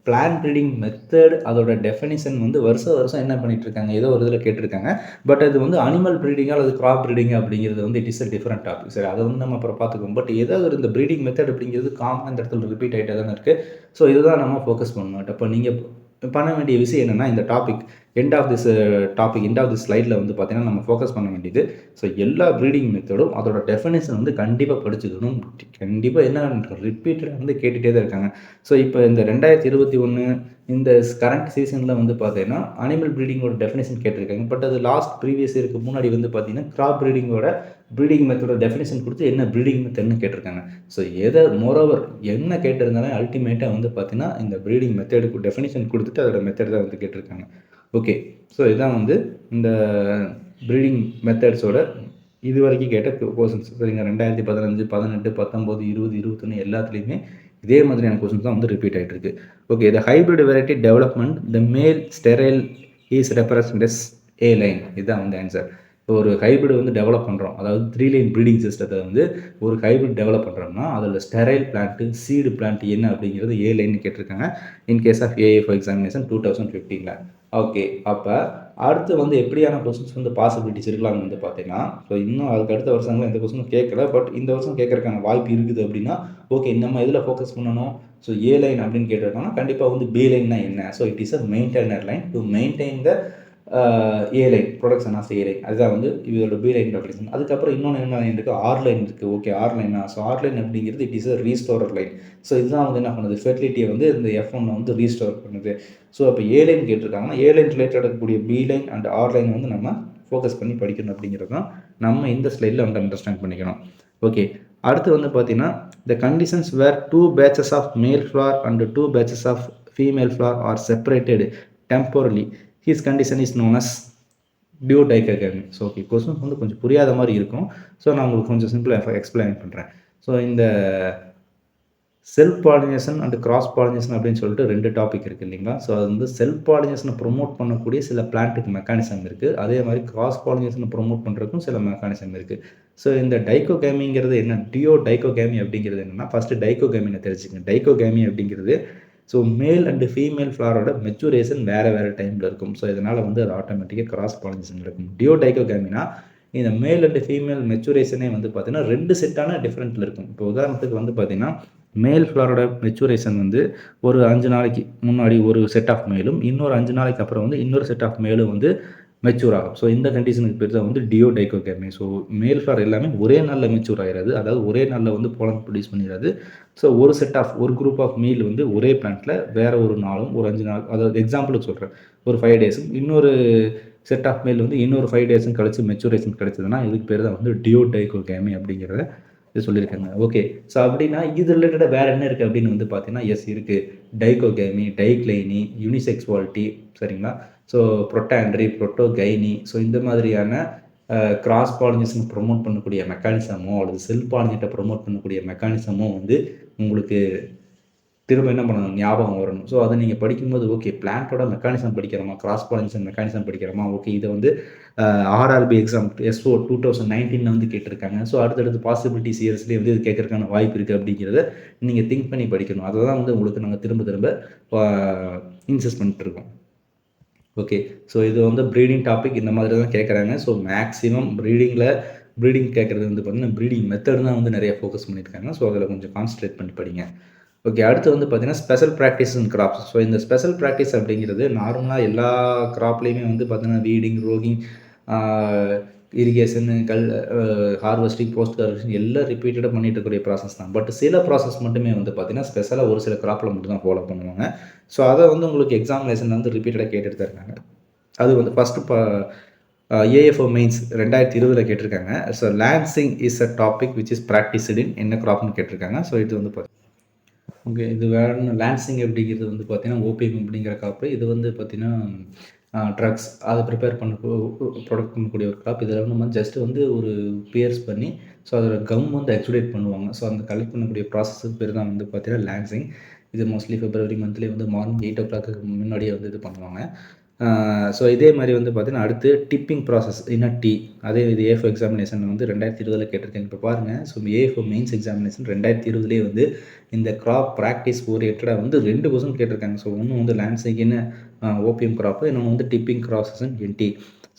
பிளான்ட் ப்ரீடிங் மெத்தட் அதோட டெஃபினிஷன் வந்து வருஷம் என்ன பண்ணிட்டு இருக்காங்க, ஏதோ ஒரு இதில் கேட்டிருக்காங்க. பட் அது வந்து அனிமல் ப்ரீடிங்கா அல்லது கிராப் ப்ரீடிங் அப்படிங்கிறது வந்து it is a different topic. சரி, அதை வந்து நம்ம அப்புறம் பார்த்துக்குவோம். பட் ஏதாவது ஒரு இந்த ப்ரீடிங் மெத்தட் அப்படிங்கிறது காமன் இந்த இடத்துல ரிப்பீட் ஆகிட்டே தானே இருக்குது. ஸோ இதுதான் நம்ம ஃபோக்கஸ் பண்ணணும். அப்போ நீங்கள் பண்ண வேண்டிய விஷயம் என்னென்னா, இந்த டாபிக் எண்ட் ஆஃப் திஸ் ஸ்லைடில் வந்து பார்த்தீங்கன்னா நம்ம ஃபோக்கஸ் பண்ண வேண்டியது, ஸோ எல்லா ப்ரீடிங் மெத்தடும் அதோட டெஃபினேஷன் வந்து கண்டிப்பாக படிச்சுக்கணும். கண்டிப்பாக என்ன ரிப்பீட்டடாக வந்து கேட்டுகிட்டே தான் இருக்காங்க. ஸோ இப்போ இந்த 2021 இந்த கரண்ட் சீசனில் வந்து பார்த்தீங்கன்னா அனிமல் ப்ரீடிங்கோட டெஃபினேஷன் கேட்டிருக்காங்க. பட் அது லாஸ்ட் ப்ரீவியஸ் இயருக்கு முன்னாடி வந்து பார்த்தீங்கன்னா கிராப் ப்ரீடிங் மெத்தடோட டெஃபினேஷன் கொடுத்து என்ன ப்ரீடிங் மெத்தட்னு கேட்டிருக்காங்க. ஸோ மோரோவர் என்ன கேட்டிருந்தாலும் அல்டிமேட்டாக வந்து பார்த்தீங்கன்னா இந்த ப்ரீடிங் மெத்தடுக்கு டெஃபினேஷன் கொடுத்துட்டு அதோட மெத்தட் தான் வந்து கேட்டிருக்காங்க. ஓகே, ஸோ இதான் வந்து இந்த ப்ரீடிங் மெத்தட்ஸோட இது வரைக்கும் கேட்ட கொஸ்டின்ஸ். சரிங்க, 2015, 18, 19, 20, 21 எல்லாத்துலேயுமே இதே மாதிரியான கொஸ்டின்ஸ் தான் வந்து ரிப்பீட் ஆகிட்டு இருக்கு. Okay, the hybrid variety development the male sterile is represent as A line. இதுதான் வந்து ஆன்சர். இப்போ ஒரு ஹைப்ரிட் வந்து டெவலப் பண்ணுறோம், அதாவது 3 லைன் ப்ரீடிங் சிஸ்டத்தை வந்து ஒரு ஹைப்ரிட் டெவலப் பண்ணுறோம்னா அதில் ஸ்டெரைல் பிளான்ட்டு சீடு பிளான்ட் என்ன அப்படிங்கிறது A லைன் கேட்டிருக்காங்க. In case of AF examination 2015. Okay, அப்போ அடுத்து வந்து எப்படியான கொஸ்டின்ஸ் வந்து பாசிபிலிட்டிஸ் இருக்கலாம்னு வந்து பார்த்தீங்கன்னா, ஸோ இன்னும் அதுக்கு அடுத்த வருஷங்களும் எந்த கொஸ்டினும் கேட்கல. பட் இந்த வருஷம் கேட்கறதுக்கான வாய்ப்பு இருக்குது அப்படின்னா, ஓகே நம்ம இதில் ஃபோக்கஸ் பண்ணணும். ஸோ A லைன் அப்படின்னு கேட்டிருக்காங்கன்னா கண்டிப்பாக வந்து B லைன்னா என்ன? So it is a maintainer line to maintain the A line, production of A line. அதுதான் வந்து இதோட B லைன் டெஃபினிஷன். அதுக்கப்புறம் இன்னொன்று என்ன லைன் இருக்குது, R லைன் இருக்குது. ஓகே, R லைனா? ஸோ R லைன் அப்படிங்கிறது it is a restorer line. So இதுதான் வந்து என்ன பண்ணுது, ஃபெர்டிலிட்டியை வந்து இந்த F1 வந்து ரீஸ்டோர் பண்ணுது. ஸோ அப்போ A லைன் கேட்டிருக்காங்கன்னா A லைன் ரிலேட்டட் இருக்கக்கூடிய B line and R line வந்து நம்ம ஃபோக்கஸ் பண்ணி படிக்கணும் அப்படிங்கிறது தான் நம்ம இந்த ஸ்லைடில் வந்து அண்டர்ஸ்டாண்ட் பண்ணிக்கணும். ஓகே, அடுத்து வந்து பார்த்தீங்கன்னா the conditions where 2 batches of male flower and 2 batches of female flower are separated temporarily, his condition is known as dichogamy. So okay, question வந்து கொஞ்சம் புரியாத மாதிரி இருக்கும். ஸோ நான் உங்களுக்கு கொஞ்சம் சிம்பிளாக எக்ஸ்பிளைன் பண்ணுறேன். ஸோ இந்த self pollination and cross pollination அப்படின்னு சொல்லிட்டு 2 டாபிக் இருக்குது இல்லைங்களா. ஸோ அது வந்து செல்ஃப் பாலினேஷனை ப்ரொமோட் பண்ணக்கூடிய சில பிளான்ட்டுக்கு மெக்கானிசம் இருக்குது. அதே மாதிரி கிராஸ் பாலினேஷனை ப்ரொமோட் பண்ணுறதுக்கும் சில மெக்கானிசம் இருக்குது. ஸோ இந்த டைகோகேமிங்கிறது என்ன, டியோடைகோகேமி அப்படிங்கிறது என்னென்னா, ஃபஸ்ட்டு டைகோகேமினை தெரிஞ்சுக்கங்க. டைகோகேமி அப்படிங்கிறது so male and female ஃப்ளாரோட maturation வேறு டைமில் இருக்கும். ஸோ இதனால் வந்து அது ஆட்டோமேட்டிக்காக கிராஸ் பாலினேஷன் இருக்கும். டியோடைகோகேமினா இந்த மேல் அண்டு ஃபீமேல் மெச்சூரேஷனே வந்து பார்த்தீங்கன்னா 2 செட்டான டிஃப்ரெண்ட்டில் இருக்கும். இப்போ உதாரணத்துக்கு வந்து பார்த்தீங்கன்னா மேல் ஃப்ளாரோட மெச்சூரேஷன் வந்து ஒரு 5 நாளைக்கு முன்னாடி ஒரு செட் ஆஃப் மேலும், இன்னொரு 5 நாளைக்கு அப்புறம் வந்து இன்னொரு செட் ஆஃப் மேலும் வந்து மெச்சூர் ஆகும். ஸோ இந்த கண்டிஷனுக்கு பேர் தான் வந்து டியோடைகோகேமி. ஸோ மேல் ஃப்ளார் எல்லாமே ஒரே நாளில் மெச்சூர் ஆகிடாது, அதாவது ஒரே நாளில் வந்து போலன் ப்ரொடியூஸ் பண்ணிடாது. ஸோ ஒரு குரூப் ஆஃப் மீல் வந்து ஒரே பிளான்ட்டில் வேறு ஒரு நாளும் ஒரு 5 நாள், அதாவது எக்ஸாம்பிளுக்கு சொல்கிறேன், ஒரு 5 டேஸும் இன்னொரு செட் ஆஃப் மேல் வந்து இன்னொரு 5 டேஸும் கழிச்சு மெச்சூரேஷன் கிடைச்சதுன்னா இதுக்கு பேர் தான் வந்து டியோடைகோகேமி அப்படிங்கிறத இது சொல்லியிருக்காங்க. ஓகே, ஸோ அப்படின்னா இது ரிலேட்டடாக வேறு என்ன இருக்குது அப்படின்னு வந்து பார்த்தீங்கன்னா, எஸ் இருக்குது. டைகோகேமி, டைக்ளைனி, யூனிசெக்சுவாலிட்டி, சரிங்களா. ஸோ புரோட்டாண்ட்ரி, புரோட்டோகைனி, ஸோ இந்த மாதிரியான கிராஸ் பாலினேஷன் ப்ரொமோட் பண்ணக்கூடிய மெக்கானிசமோ அல்லது செல் பாலினேட்டை ப்ரொமோட் பண்ணக்கூடிய மெக்கானிசமோ வந்து உங்களுக்கு திரும்ப என்ன பண்ணணும், ஞாபகம் வரணும். ஸோ அதை நீங்கள் படிக்கும்போது ஓகே பிளான்ட்டோட மெக்கானிசம் படிக்கிறோமா, கிராஸ் பாலினேஷன் மெக்கானிசம் படிக்கிறோமா, ஓகே இதை வந்து ஆர்ஆர்பி எக்ஸாம் எஸ்ஓ 2019 வந்து கேட்டிருக்காங்க. ஸோ அடுத்தடுத்து பாசிபிலிட்டிஸ் இயர்ஸ்லேயே வந்து இது கேட்கறதுக்கான வாய்ப்பு இருக்குது அப்படிங்கிறத நீங்கள் திங்க் பண்ணி படிக்கணும். அதை தான் வந்து உங்களுக்கு நாங்கள் திரும்ப திரும்ப இன்சிஸ்ட் பண்ணிட்டுருக்கோம். ஓகே, ஸோ இது வந்து ப்ரீடிங் டாபிக் இந்த மாதிரி தான் கேட்குறாங்க. ஸோ மேக்ஸிமம் ப்ரீடிங் கேட்குறது வந்து பார்த்திங்கன்னா ப்ரீடிங் மெத்தட் தான் வந்து நிறைய ஃபோக்கஸ் பண்ணியிருக்காங்க. ஸோ அதில் கொஞ்சம் கான்சன்ட்ரேட் பண்ணி படிங்க. ஓகே, அடுத்து வந்து பார்த்திங்கன்னா special practice in crops. So இந்த ஸ்பெஷல் ப்ராக்டிஸ் அப்படிங்கிறது நார்மலாக எல்லா கிராப்லேயுமே வந்து பார்த்திங்கன்னா weeding, roguing, irrigation, harvesting, post harvesting எல்லாம் ரிப்பீட்டடாக பண்ணிட்டு இருக்கக்கூடிய ப்ராசஸ் தான். பட் சில ப்ராசஸ் மட்டுமே வந்து பார்த்திங்கன்னா ஸ்பெஷலாக ஒரு சில கிராப்பில் மட்டும் தான் ஃபாலோ பண்ணுவாங்க. ஸோ அதை வந்து உங்களுக்கு எக்ஸாமினேஷன் வந்து ரிப்பீட்டடாக கேட்டுட்டு தான் இருக்காங்க. அது வந்து ஃபஸ்ட்டு ஏஎஃப்ஓ மெயின்ஸ் 2020 கேட்டிருக்காங்க. So lancing is a topic which is practised in என்ன கிராப்னு கேட்டிருக்காங்க. ஸோ இது வந்து ஓகே, இது வேறு லான்சிங் அப்படிங்கிறது வந்து பார்த்திங்கன்னா ஓபிஎம் அப்படிங்கிற கிராப்பு. இது வந்து பார்த்திங்கன்னா ட்ரக்ஸ் அதை ப்ரிப்பேர் பண்ண ப்ரொடக்ட் பண்ணக்கூடிய ஒரு கிராப். இதில் நம்ம ஜஸ்ட்டு வந்து ஒரு பியர்ஸ் பண்ணி ஸோ அதோட கம் வந்து எக்ஸுடேட் பண்ணுவாங்க. ஸோ அந்த கலெக்ட் பண்ணக்கூடிய ப்ராசஸுக்கு பேர் தான் வந்து பார்த்திங்கன்னா லான்சிங். இது மோஸ்ட்லி February மந்த்லேயே வந்து மார்னிங் 8 o'clock முன்னாடியே வந்து இது பண்ணுவாங்க. ஸோ இதே மாதிரி வந்து பார்த்திங்கன்னா அடுத்து டிப்பிங் ப்ராசஸ் இன்னும் டீ. அதே இது ஏஎஃப்ஓ எக்ஸாமினேஷன் வந்து 2020 கேட்டிருக்கேன். இப்போ பாருங்கள், ஸோ ஏஎஃப்ஓ மெயின்ஸ் எக்ஸாமினேஷன் 2020 வந்து இந்த கிராப் ப்ராக்டிஸ் ஓரியன்டாக வந்து 2 கொஸ்டின் கேட்டிருக்காங்க. ஸோ ஒன்று வந்து லான்சிங்னு ஓபிஎம் கிராப்பு, இன்னொன்று வந்து டிப்பிங் ப்ராசஸ் இன் என்டி.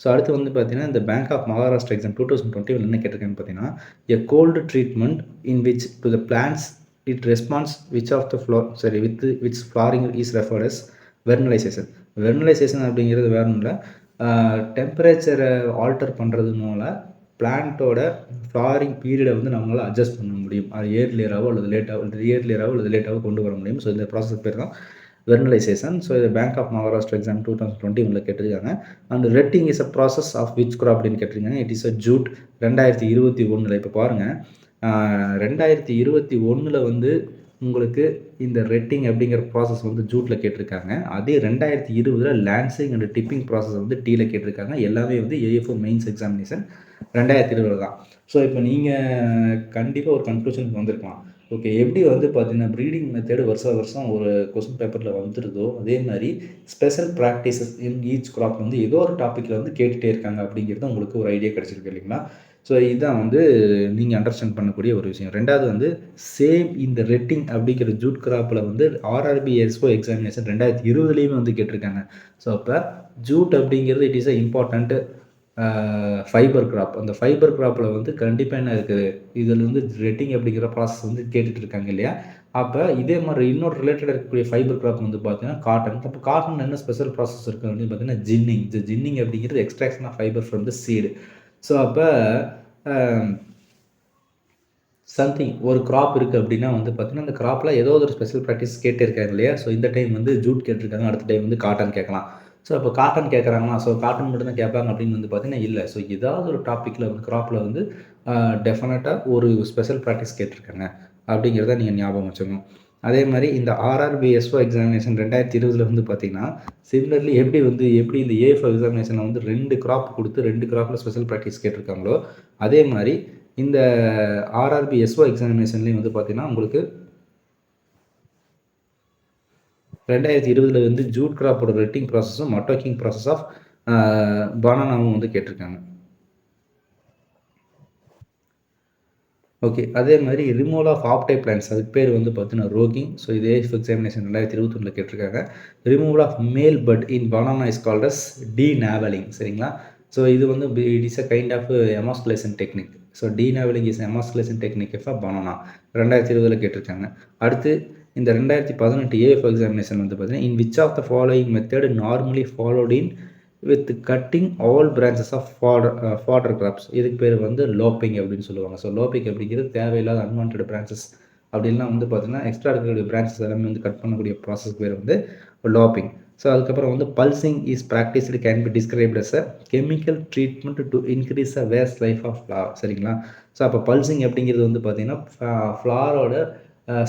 ஸோ அடுத்து வந்து பார்த்தீங்கன்னா இந்த பேங்க் ஆஃப் மகாராஷ்டிரா எக்ஸாம் 2021 என்ன கேட்டிருக்கான்னு பார்த்தீங்கன்னா a cold treatment in which to the plants it response which of the which flowering is referred as vernalisation. Vernalisation அப்படிங்கிறது வேறு இல்லை, டெம்பரேச்சரை ஆல்டர் பண்ணுறதுனால பிளான்ட்டோட ஃப்ளாரிங் பீரியடை வந்து நம்மளால் அட்ஜஸ்ட் பண்ண முடியும். அது இயர்லியராகவோ அல்லது லேட்டாகவோ கொண்டு வர முடியும். ஸோ இந்த ப்ராசஸ் பேர் தான் வெர்னலைசேஷன். ஸோ இது பேங்க் ஆஃப் மகாராஷ்டிரா எக்ஸாம் 2021 கேட்டிருக்காங்க. And retting is a process of which crop அப்படின்னு கேட்டிருக்காங்க. It is a jute 2021. இப்போ பாருங்கள், 2021 வந்து உங்களுக்கு இந்த ரெட்டிங் அப்படிங்கிற ப்ராசஸ் வந்து ஜூட்டில் கேட்டிருக்காங்க. அதே 2020 லான்சிங் அண்ட் டிப்பிங் ப்ராசஸ் வந்து டீயில் கேட்டிருக்காங்க. எல்லாமே வந்து ஏஎஃப்ஓ மெயின்ஸ் எக்ஸாமினேஷன் 2020 தான். ஸோ இப்போ நீங்கள் கண்டிப்பாக ஒரு கன்க்ளூஷனுக்கு வந்திருக்கலாம். ஓகே, எப்படி வந்து பார்த்தீங்கன்னா ப்ரீடிங் மெத்தேடு வருஷம் ஒரு கொஸ்டின் பேப்பரில் வந்துடுதோ அதே மாதிரி special practices in each crop வந்து ஏதோ ஒரு டாப்பிக்கில் வந்து கேட்டுகிட்டே இருக்காங்க அப்படிங்கிறது உங்களுக்கு ஒரு ஐடியா கிடச்சிருக்கு இல்லைங்களா? ஸோ இதுதான் வந்து நீங்கள் அண்டர்ஸ்டாண்ட் பண்ணக்கூடிய ஒரு விஷயம். ரெண்டாவது வந்து சேம் இந்த ரெட்டிங் அப்படிங்கிற ஜூட் கிராப்பில் வந்து ஆர்ஆர்பி எஸ்ஓ எக்ஸாமினேஷன் 2020 வந்து கேட்டிருக்காங்க. ஸோ அப்போ ஜூட் அப்படிங்கிறது it is a important fibre crop. அந்த ஃபைபர் கிராப்பில் வந்து கண்டிப்பாக என்ன இருக்குது, இதில் வந்து ரெட்டிங் அப்படிங்கிற ப்ராசஸ் வந்து கேட்டுட்டு இருக்காங்க இல்லையா? அப்போ இதே மாதிரி இன்னொரு ரிலேட்டடாக இருக்கக்கூடிய ஃபைபர் கிராப் வந்து பார்த்தீங்கன்னா காட்டன். அப்போ காட்டன் என்ன ஸ்பெஷல் ப்ராசஸ் இருக்குது அப்படின்னு பார்த்தீங்கன்னா ஜின்னிங். இந்த ஜின்னிங் அப்படிங்கிறது extraction of fibre from the seed. So அப்போ சம்திங் ஒரு கிராப் இருக்குது அப்படின்னா வந்து பார்த்தீங்கன்னா அந்த கிராப்பில் ஏதோ ஒரு ஸ்பெஷல் ப்ராக்டிஸ் கேட்டிருக்காங்க இல்லையா? ஸோ இந்த டைம் வந்து ஜூட் கேட்டிருக்காங்க, அடுத்த டைம் வந்து காட்டன் கேட்கலாம். ஸோ அப்போ காட்டன் கேட்குறாங்களா, ஸோ காட்டன் மட்டும் தான் கேட்பாங்க அப்படின்னு வந்து பார்த்தீங்கன்னா இல்லை. ஸோ ஏதாவது ஒரு டாப்பிக்கில் வந்து கிராப்பில் வந்து டெஃபினட்டாக ஒரு ஸ்பெஷல் ப்ராக்டிஸ் கேட்டிருக்காங்க அப்படிங்கிறத நீங்கள் ஞாபகம் வச்சுக்கணும். அதே மாதிரி இந்த ஆர்ஆர்பி எஸ்ஓ எக்ஸாமினேஷன் 2020 வந்து பார்த்தீங்கன்னா சிமிலர்லி எப்படி இந்த ஏஎஃப்ஓ எக்ஸாமினேஷனை வந்து 2 கிராப் கொடுத்து 2 கிராப்பில் ஸ்பெஷல் ப்ராக்டிஸ் கேட்டிருக்காங்களோ அதே மாதிரி இந்த ஆர்ஆர்பி எஸ்ஓ எக்ஸாமினேஷன்லேயும் வந்து பார்த்தீங்கன்னா உங்களுக்கு 2020 வந்து ஜூட் கிராப்போட ரெட்டிங் ப்ராசஸும் மட்டோக்கிங் ப்ராசஸ் ஆஃப் பனானாவும் வந்து கேட்டிருக்காங்க. ஓகே, அதே மாதிரி ரிமூவல் ஆஃப் ஆப்டை பிளான்ஸ் அதுக்கு பேர் வந்து பார்த்தீங்கன்னா ரோகிங். ஸோ இது ஏஎஃப் எக்ஸாமினேஷன் 2021 கேட்டிருக்காங்க. Removal of male bud in banana is called as denavelling. சரிங்களா? ஸோ இது வந்து it is a kind of emasculation technique. So denavelling is emasculation technique of banana 2020 கேட்டிருக்காங்க. அடுத்து இந்த 2018 ஏஎஃப் எக்ஸாமினேஷன் வந்து பார்த்தீங்கன்னா in which of the following method normally followed in with cutting all branches of fodder crops. இதுக்கு பேர் வந்து லோப்பிங் அப்படின்னு சொல்லுவாங்க. ஸோ லோப்பிங் அப்படிங்கிறது தேவையில்லாத அன்வான்ட் பிரான்ச்சஸ் அப்படின்லாம் வந்து பார்த்தீங்கன்னா எக்ஸ்ட்ரா இருக்கக்கூடிய பிரான்ச்சஸ் எல்லாமே வந்து கட் பண்ணக்கூடிய ப்ராசஸ் பேர் வந்து லோப்பிங். ஸோ அதுக்கப்புறம் வந்து pulsing is practised can be described as a chemical treatment to increase a vase life of flower. சரிங்களா? ஸோ அப்போ பல்சிங் அப்படிங்கிறது வந்து பார்த்தீங்கன்னா ஃப்ளாரோட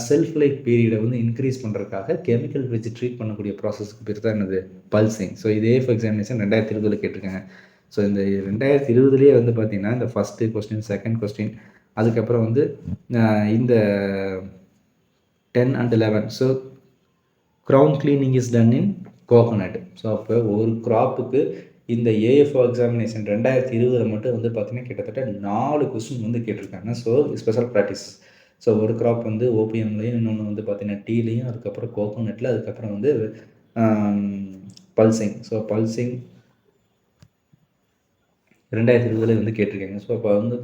செல்ஃப் லைஃப் பீரியடை வந்து இன்க்ரீஸ் பண்ணுறதுக்காக கெமிக்கல் வச்சு ட்ரீட் பண்ணக்கூடிய ப்ராசஸ்க்கு பேர் தான் என்னது பல்சிங். ஸோ இது ஏஎஃப் எக்ஸாமினேஷன் 2020 கேட்டிருக்காங்க. ஸோ இந்த 2020 வந்து பார்த்திங்கன்னா இந்த ஃபஸ்ட்டு கொஸ்டின், செகண்ட் கொஸ்டின், அதுக்கப்புறம் வந்து இந்த 10 and 11. So crown cleaning is done in coconut. So அப்போ ஒரு க்ராப்புக்கு இந்த ஏஎஃப்ஓ எக்ஸாமினேஷன் 2020 மட்டும் வந்து பார்த்திங்கன்னா கிட்டத்தட்ட 4 கொஸ்டின் வந்து கேட்டிருக்காங்க. So special practice. ஸோ ஒரு க்ராப் வந்து ஓபிஎம்லேயும், இன்னொன்று வந்து பார்த்திங்கன்னா டீலையும், அதுக்கப்புறம் கோகோனட்டில், அதுக்கப்புறம் வந்து பல்சிங். ஸோ பல்சிங் 2020 வந்து கேட்டிருக்காங்க. ஸோ அப்போ வந்து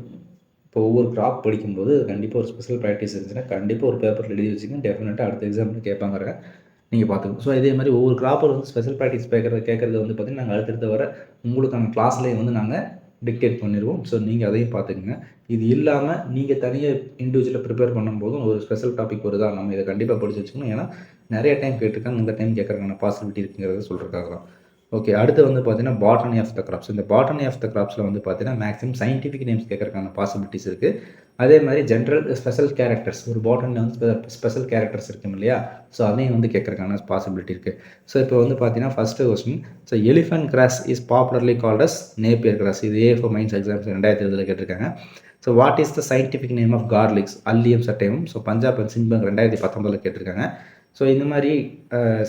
இப்போ ஒவ்வொரு க்ராப் படிக்கும்போது கண்டிப்பாக ஒரு ஸ்பெஷல் ப்ராக்டிஸ் இருந்துச்சுன்னா கண்டிப்பாக ஒரு பேப்பரில் எழுதி வச்சுக்கோங்க. டெஃபினட்டாக அடுத்த எக்ஸாமில் கேட்பாங்க, நீங்கள் பார்த்துக்கணும். ஸோ இதே மாதிரி ஒவ்வொரு க்ராப்பர் வந்து ஸ்பெஷல் ப்ராக்டிஸ் கேட்குறது வந்து பார்த்திங்கன்னா நாங்கள் அடுத்தடுத்த வர உங்களுக்கான கிளாஸ்லேயே வந்து நாங்கள் டிக்டேட் பண்ணிடுவோம். ஸோ நீங்கள் அதையும் பார்த்துக்குங்க. இது இல்லாமல் நீங்கள் தனியாக இண்டிவிஜுவலாக ப்ரிப்பேர் பண்ணும்போதும் ஒரு ஸ்பெஷல் டாபிக் வருதா, நம்ம இதை கண்டிப்பாக படித்து வச்சுக்கணும். ஏன்னா நிறைய டைம் கேட்டிருக்காங்க, இந்த டைம் கேட்குறதுக்கான பாசிபிலிட்டி இருக்குங்கிறத சொல்கிறதுக்காக தான். ஓகே, அடுத்து வந்து பார்த்தீங்கன்னா பாட்டனி ஆஃப் த கிராப்ஸ். இந்த பாட்டனி ஆஃப் த கிராப்ஸில் வந்து பார்த்தீங்கன்னா மேக்ஸிமம் சயின்டிஃபிக் நேம்ஸ் கேட்கறதுக்கான பாசிபிலிட்டிஸ் இருக்குது. அதே மாதிரி ஜென்ரல் ஸ்பெஷல் கேரக்டர்ஸ், ஒரு பாட்டனில் வந்து ஸ்பெஷல் கேரக்டர்ஸ் இருக்கும் இல்லையா, ஸோ அதையும் வந்து கேட்கறதுக்கான பாசிபிலிட்டி இருக்குது. ஸோ இப்போ வந்து பார்த்தீங்கன்னா first question, so elephant grass is popularly called as napier grass. இது ஏஎஃப்ஓ மைன்ஸ் எக்ஸாம்ஸ் 2020 கேட்டிருக்காங்க. So what is the scientific name of garlics, allium sativum. So Punjab and Sind Bank 2019 கேட்டிருக்காங்க. ஸோ இந்த மாதிரி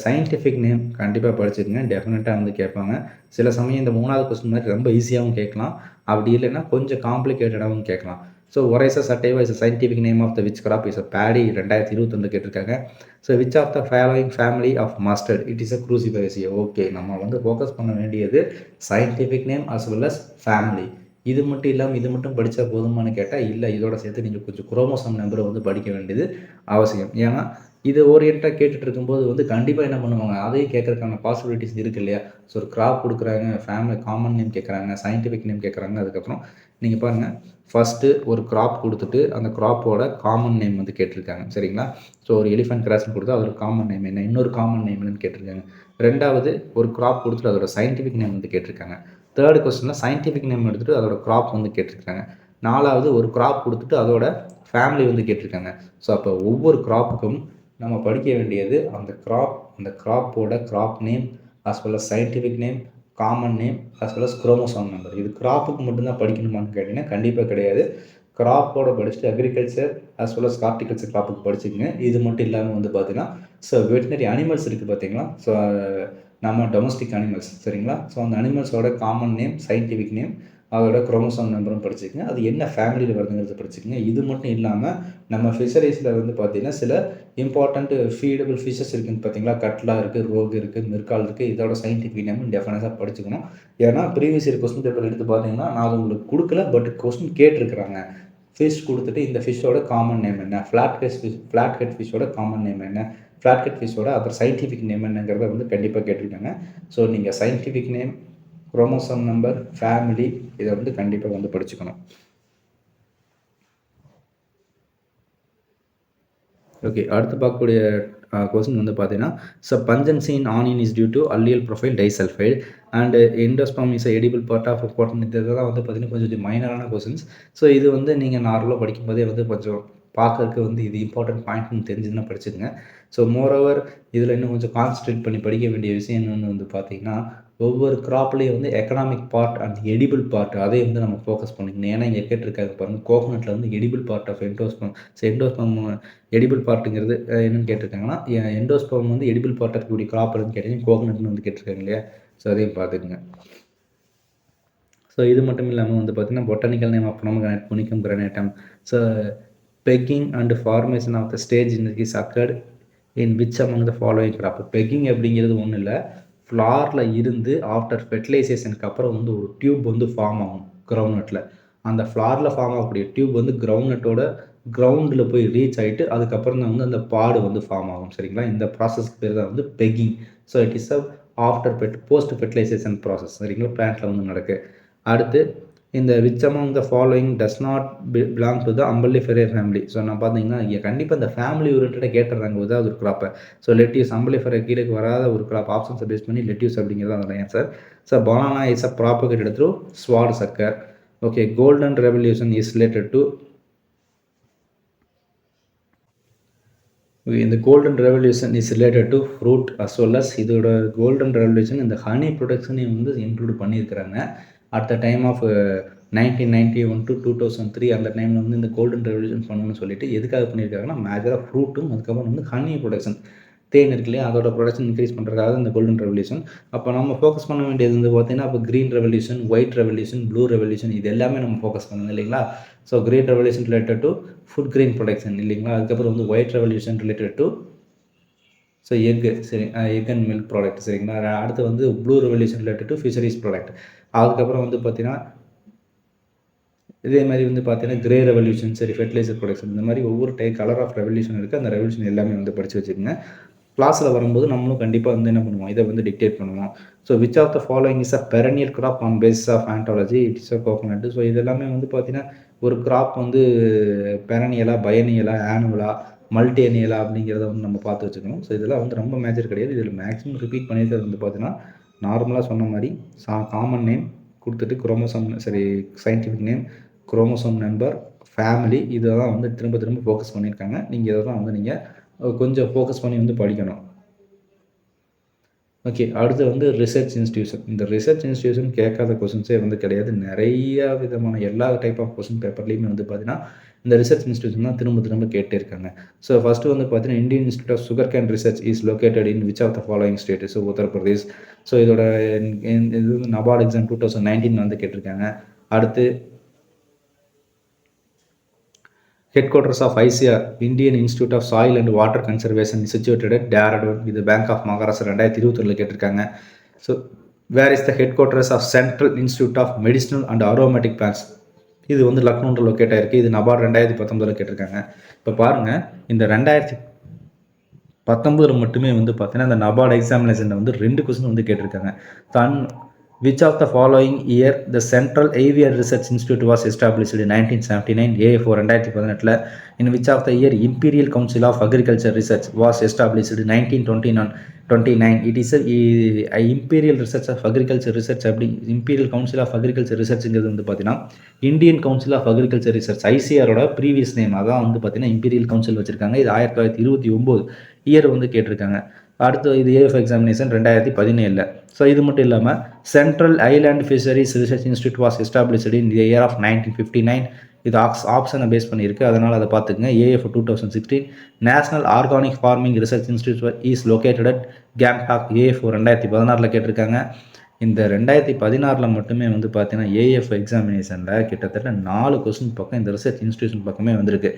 சயின்டிஃபிக் நேம் கண்டிப்பாக படிச்சுக்கோங்க, டெஃபினட்டாக வந்து கேட்பாங்க. சில சமயம் இந்த 3வது கொஸ்டின் மாதிரி ரொம்ப ஈஸியாகவும் கேட்கலாம், அப்படி இல்லைன்னா கொஞ்சம் காம்ப்ளிகேட்டடாகவும் கேட்கலாம். So oryza sativa is scientific name of the which crop is a paddy 2021 கேட்டிருக்காங்க. So which of the following family of mustard it is a cruciferae. Okay, நம்ம வந்து ஃபோக்கஸ் பண்ண வேண்டியது scientific name as well as family. இது மட்டும் இல்லாமல் இது மட்டும் படித்தா போதுமானு கேட்டால் இல்லை, இதோட சேர்த்து நீங்கள் கொஞ்சம் குரோமோசோம் நம்பரை வந்து படிக்க வேண்டியது அவசியம். ஏன்னா இதை ஓரியன்ட்டாக கேட்டுட்டு இருக்கும்போது வந்து கண்டிப்பாக என்ன பண்ணுவாங்க, அதையும் கேட்கறதுக்கான பாசிபிலிட்டிஸ் இருக்குது இல்லையா. ஸோ ஒரு கிராப் கொடுக்குறாங்க, ஃபேமிலி காமன் நேம் கேட்குறாங்க, சயின்டிஃபிக் நேம் கேட்குறாங்க. அதுக்கப்புறம் நீங்கள் பாருங்கள், ஃபஸ்ட்டு ஒரு கிராப் கொடுத்துட்டு அந்த கிராப்போட காமன் நேம் வந்து கேட்டிருக்காங்க, சரிங்களா. ஸோ ஒரு எலிஃபென்ட் கிராஸ்ன்னு கொடுத்தா அதோட காமன் நேம் என்ன, இன்னொரு காமன் நேம் என்னன்னு கேட்டிருக்காங்க. ரெண்டாவது ஒரு கிராப் கொடுத்துட்டு அதோட சயின்டிஃபிக் நேம் வந்து கேட்டிருக்காங்க. தேர்டு கொஸ்டினில் சயின்டிஃபிக் நேம் எடுத்துகிட்டு அதோட கிராப் வந்து கேட்டிருக்காங்க. நாலாவது ஒரு கிராப் கொடுத்துட்டு அதோட ஃபேமிலி வந்து கேட்டிருக்காங்க. ஸோ அப்போ ஒவ்வொரு கிராப்புக்கும் நம்ம படிக்க வேண்டியது அந்த கிராப்போட crop name as well as scientific name, common name as well as chromosome number. இது கிராப்புக்கு மட்டும்தான் படிக்கணுமான்னு கேட்டிங்கன்னா கண்டிப்பாக கிடையாது. கிராப்போட படிச்சுட்டு agriculture as well as horticulture கிராப்புக்கு படிச்சுக்கோங்க. இது மட்டும் இல்லாமல் வந்து பார்த்தீங்கன்னா ஸோ வெட்டினரி அனிமல்ஸ் இருக்குது பார்த்தீங்களா. ஸோ நம்ம டொமஸ்டிக் அனிமல்ஸ், சரிங்களா. ஸோ அந்த அனிமல்ஸோட காமன் நேம், சயின்டிஃபிக் நேம், அதோட குரோமோசோம் நம்பரும் படிச்சுக்கங்க. அது என்ன ஃபேமிலியில் வருதுங்கிறத படிச்சுக்கங்க. இது மட்டும் இல்லாமல் நம்ம ஃபிஷரிஸில் வந்து பார்த்திங்கன்னா சில இம்பார்ட்டண்ட் ஃபீடபிள் ஃபிஷஸ் இருக்குதுன்னு பார்த்தீங்களா. கட்லா இருக்குது, ரோகு இருக்குது, மிர்கால் இருக்குது. இதோட சயின்டிஃபிக் நேம் டெஃபினட்டாக படிச்சுக்கணும். ஏன்னா ப்ரீவியஸ் இயர் கொஸ்டின் பேப்பர் எடுத்து பார்த்தீங்கன்னா நான் அது உங்களுக்கு கொடுக்கல, பட் கொஸ்டின் கேட்டிருக்கிறாங்க. ஃபிஷ் கொடுத்துட்டு இந்த ஃபிஷ்ஷோட காமன் நேம் என்ன, ஃப்ளாட் ஹெட் ஃபிஷ்ஷோட காமன் நேம் என்ன, ஃப்ளாட் ஹெட் ஃபிஷ்ஷோட அப்புறம் சயின்டிஃபிக் நேம் என்னங்கிறத வந்து கண்டிப்பாக கேட்டிருக்காங்க. ஸோ நீங்கள் scientific name, chromosome number, family, இதை வந்து கண்டிப்பாக வந்து படிச்சுக்கணும். ஓகே, அடுத்து பார்க்கக்கூடிய கொஸ்டின் வந்து பார்த்தீங்கன்னா, so pungency in onion is due to allyl propyl disulphide and endosperm is edible part of important. இதெல்லாம் வந்து பார்த்தீங்கன்னா கொஞ்சம் மைனரான கொஸ்டின்ஸ். ஸோ இது வந்து நீங்கள் நார்மலாக படிக்கும்போதே வந்து கொஞ்சம் பார்க்கறதுக்கு வந்து இது இம்பார்ட்டன்ட் பாயிண்ட்னு தெரிஞ்சுதுன்னா படிச்சுங்க. ஸோ மோரோவர் இதில் இன்னும் கொஞ்சம் கான்சன்ட்ரேட் பண்ணி படிக்க வேண்டிய விஷயம் என்னென்னு வந்து பார்த்தீங்கன்னா, ஒவ்வொரு கிராப்லேயும் வந்து economic part and edible part அதையும் வந்து நம்ம ஃபோக்கஸ் பண்ணிக்கணும். ஏன்னா இங்கே கேட்டிருக்காங்க பாருங்கள், கோகோனட்டில் வந்து edible part of endosperm. So endosperm edible பார்ட்டுங்கிறது என்னென்னு கேட்டிருக்காங்கன்னா, எண்டோஸ்பர்ம் வந்து எடிபிள் பார்ட் இருக்கக்கூடிய கிராப் எதுன்னு கேட்டிங்கன்னா கோகோனட்னு வந்து கேட்டிருக்காங்க இல்லையா. ஸோ அதையும் பார்த்துக்குங்க. ஸோ இது மட்டும் இல்லாமல் வந்து பார்த்திங்கன்னா botanical name of pomegranate, punica granatum. So pegging and formation of the stage is occurred in which among the following crop. Pegging அப்படிங்கிறது ஒன்றும் இல்லை, ஃப்ளாரில் இருந்து ஆஃப்டர் ஃபெர்டிலைசேஷனுக்கு அப்புறம் வந்து ஒரு டியூப் வந்து ஃபார்ம் ஆகும் கிரவுண்ட்நட்டில். அந்த ஃப்ளாரில் ஃபார்ம் ஆகக்கூடிய டியூப் வந்து கிரவுண்ட்நட்டோட கிரவுண்டில் போய் ரீச் ஆகிட்டு அதுக்கப்புறம் தான் வந்து அந்த பாடு வந்து ஃபார்ம் ஆகும், சரிங்களா. இந்த ப்ராசஸ்க்கு பேர் தான் வந்து pegging. So it is a after post fertilisation process, சரிங்களா, பிளான்ட்டில் வந்து நடக்கு. அடுத்து இந்த which among the following does not belong to the umbelliferae family. So நான் பார்த்தீங்கன்னா இங்கே கண்டிப்பாக இந்த ஃபேமிலி ஓரியன்டாக கேட்டுறாங்க ஏதாவது ஒரு கிராப்பை. ஸோ லெட்யூஸ் அம்பல்லிஃபெரே கீழே வராத ஒரு கிராப் ஆப்ஷன்ஸை பேஸ் பண்ணி லெட்யூஸ் அப்படிங்கிறது அதோட answer. So banana is a propagated through sword sucker. Okay, golden revolution is related to இந்த golden revolution is related to fruit as well as இதோட கோல்டன் ரெவல்யூஷன் இந்த ஹனி ப்ரொடக்ஷனையும் வந்து இன்க்ளூட் பண்ணியிருக்கிறாங்க. At the time of 1991 to 2003 அந்த டைமில் வந்து இந்த கோல்டன் ரெவல்யூஷன் பண்ணணும்னு சொல்லிட்டு எதுக்காக பண்ணியிருக்காங்கன்னா மேஜராக ஃப்ரூட்டும் அதுக்கப்புறம் வந்து ஹனி ப்ரொடக்ஷன் தேன் இருக்கு இல்லையா அதோட ப்ரொடக்ஷன் இன்க்ரீஸ் பண்ணுறதுக்காக இந்த கோல்டன் ரெவல்யூஷன். அப்போ நம்ம ஃபோக்கஸ் பண்ண வேண்டியது வந்து பார்த்தீங்கன்னா அப்போ green revolution, white revolution, blue revolution இது எல்லாமே நம்ம ஃபோக்கஸ் பண்ணணும் இல்லைங்களா. So green revolution related to food grain production இல்லைங்களா. அதுக்கப்புறம் வந்து white revolution related to so சரி எக் அண்ட் மில்க் ப்ராடக்ட் சரிங்களா. அடுத்து வந்து blue revolution related to fisheries product. அதுக்கப்புறம் வந்து பார்த்தீங்கன்னா இதே மாதிரி வந்து பார்த்தீங்கன்னா கிரே ரெவல்யூஷன் சரி ஃபெர்டிலைசர் ப்ரொடக்ஷன் இந்த மாதிரி ஒவ்வொரு கலர் ஆஃப் ரெவல்யூஷன் இருக்குது. அந்த ரெவல்யூஷன் எல்லாமே வந்து படித்து வச்சுக்கோங்க. கிளாஸில் வரும்போது நம்மளும் கண்டிப்பாக வந்து என்ன பண்ணுவோம் இதை வந்து டிக்டேட் பண்ணுவோம். So which of the following is a perennial crop on basis of ontology it is a coconut. So இதெல்லாமே வந்து பார்த்தீங்கன்னா ஒரு கிராப் வந்து பெரனியலா, பயனியலா, ஆனுவலா, மல்டி அனியலா அப்படிங்கிறத வந்து நம்ம பார்த்து வச்சுக்கணும். ஸோ இதெல்லாம் வந்து ரொம்ப மேஜர் கிடையாது. இதில் மேக்ஸிமம் ரிப்பீட் பண்ணியிருக்கிறது வந்து பார்த்தீங்கன்னா நார்மலாக சொன்ன மாதிரி காமன் நேம் கொடுத்துட்டு குரோமோசோம் சரி scientific name, chromosome number, family இதெல்லாம் வந்து திரும்ப திரும்ப ஃபோக்கஸ் பண்ணியிருக்காங்க. நீங்கள் இதை தான் வந்து நீங்கள் கொஞ்சம் ஃபோக்கஸ் பண்ணி வந்து படிக்கணும். ஓகே, அடுத்து வந்து ரிசர்ச் இன்ஸ்டியூஷன். இந்த ரிசர்ச் இன்ஸ்டியூஷன் கேட்காத கொஸ்டின்ஸே வந்து கிடையாது. நிறையா விதமான எல்லா டைப் ஆஃப் கொஸ்டின் பேப்பர்லேயுமே வந்து பார்த்தீங்கன்னா இந்த ரிசர்ச் இன்ஸ்டியூஷன் தான் திரும்ப திரும்ப கேட்டே இருக்காங்க. ஸோ ஃபஸ்ட்டு வந்து பார்த்தீங்கன்னா Indian institute of sugar cane research is located in which of the following state. So Uttar Pradesh. So இதோட இது வந்து நபார்டு எக்ஸாம் 2019 வந்து கேட்டிருக்காங்க. அடுத்து headquarters of ICAR Indian institute of soil and water conservation situated at Dehradun. இது bank of Maharashtra 2021 கேட்டிருக்காங்க. So where is the headquarters of central institute of medicinal and aromatic plants. இது வந்து லக்னோவில் லொக்கேட் ஆகிருக்கு. இது நபார்டு 2019 கேட்டிருக்காங்க. இப்போ பாருங்கள் இந்த 2019 மட்டுமே வந்து பார்த்தீங்கன்னா இந்த நபார்டு எக்ஸாமினேஷனில் வந்து 2 கொஸ்டின் வந்து கேட்டிருக்காங்க. Which of the following year the Central Avian Research Institute was established in 1979? A4 2018. In which of the year Imperial Council of Agriculture Research was established in 1929? It is a Imperial Research of Agriculture Research. Imperial Council of Agriculture Research வந்து பார்த்தீங்கன்னா Indian Council of Agriculture Research ICAR previous name அதான் வந்து பார்த்தீங்கன்னா imperial council வச்சிருக்காங்க. இது 1929 year வந்து கேட்டிருக்காங்க. அடுத்து இது ஏஎஃப் எக்ஸாமினேஷன் 2017. ஸோ இது மட்டும் இல்லாமல் central island fisheries research institute was established in the year of 1959. இது ஆப்ஷனை பேஸ் பண்ணியிருக்கு, அதனால் அதை பார்த்துக்குங்க. AF 2016 national organic farming research institute is located at Gangtok. AF 2016 கேட்டிருக்காங்க. இந்த 2016 மட்டுமே வந்து பார்த்தீங்கன்னா ஏஎஃப் எக்ஸாமினேஷனில் கிட்டத்தட்ட 4 கொஸ்டின் பக்கம் இந்த ரிசர்ச் இன்ஸ்டியூஷன் பக்கமே வந்திருக்கு.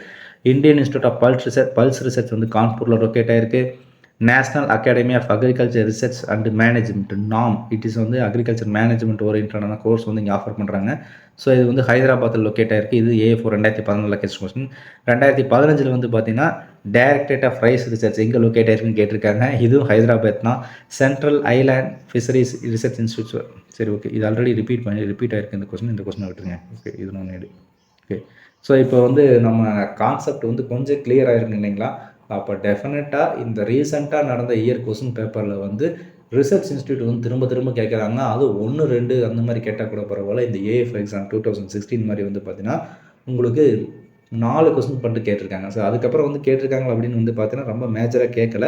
Indian institute of pulse research வந்து கான்பூரில் லொக்கேட் ஆகிருக்கு. National academy of agriculture research and management நாம் இட் இஸ் வந்து அக்ரிகல்ச்சர் மேனேஜ்மெண்ட் ஓரியன்டான கோர்ஸ் வந்து இங்கே ஆஃபர் பண்ணுறாங்க. ஸோ இது வந்து ஹைதராபாத்தில் லொக்கேட் ஆகிருக்கு. இது ஏ4 2014 கொஸ்டின். 2015 வந்து பார்த்தீங்கன்னா டைரக்டரேட் ஆஃப் ரைஸ் ரிசர்ச் எங்கே லொக்கேட் ஆகிருக்குன்னு கேட்டிருக்காங்க. இதுவும் ஹைதராபாத் தான். Central island fisheries research institute. சரி ஓகே, இது ஆல்ரெடி ரிப்பீட் ஆகிருக்கு இந்த கொஸ்டினை விட்டுருங்க. ஓகே, இது ஒன்று. ஓகே, ஸோ இப்போ வந்து நம்ம கான்செப்ட் வந்து கொஞ்சம் கிளியர் ஆகிருக்கு இல்லைங்களா. அப்போ டெஃபினட்டாக இந்த ரீசெண்டாக நடந்த இயர் கொஸ்டின் பேப்பரில் வந்து ரிசர்ச் இன்ஸ்டியூட் வந்து திரும்ப திரும்ப கேட்குறாங்க. அது 1 2 அந்த மாதிரி கேட்டால் கூட பரவாயில்ல. இந்த ஏஎஃப் எக்ஸாம் 2016 மாதிரி வந்து பார்த்தீங்கன்னா உங்களுக்கு 4 கொஸ்டின் பண்ணிட்டு கேட்டிருக்காங்க. ஸோ அதுக்கப்புறம் வந்து கேட்டிருக்காங்க அப்படின்னு வந்து பார்த்தீங்கன்னா ரொம்ப மேஜராக கேட்கல.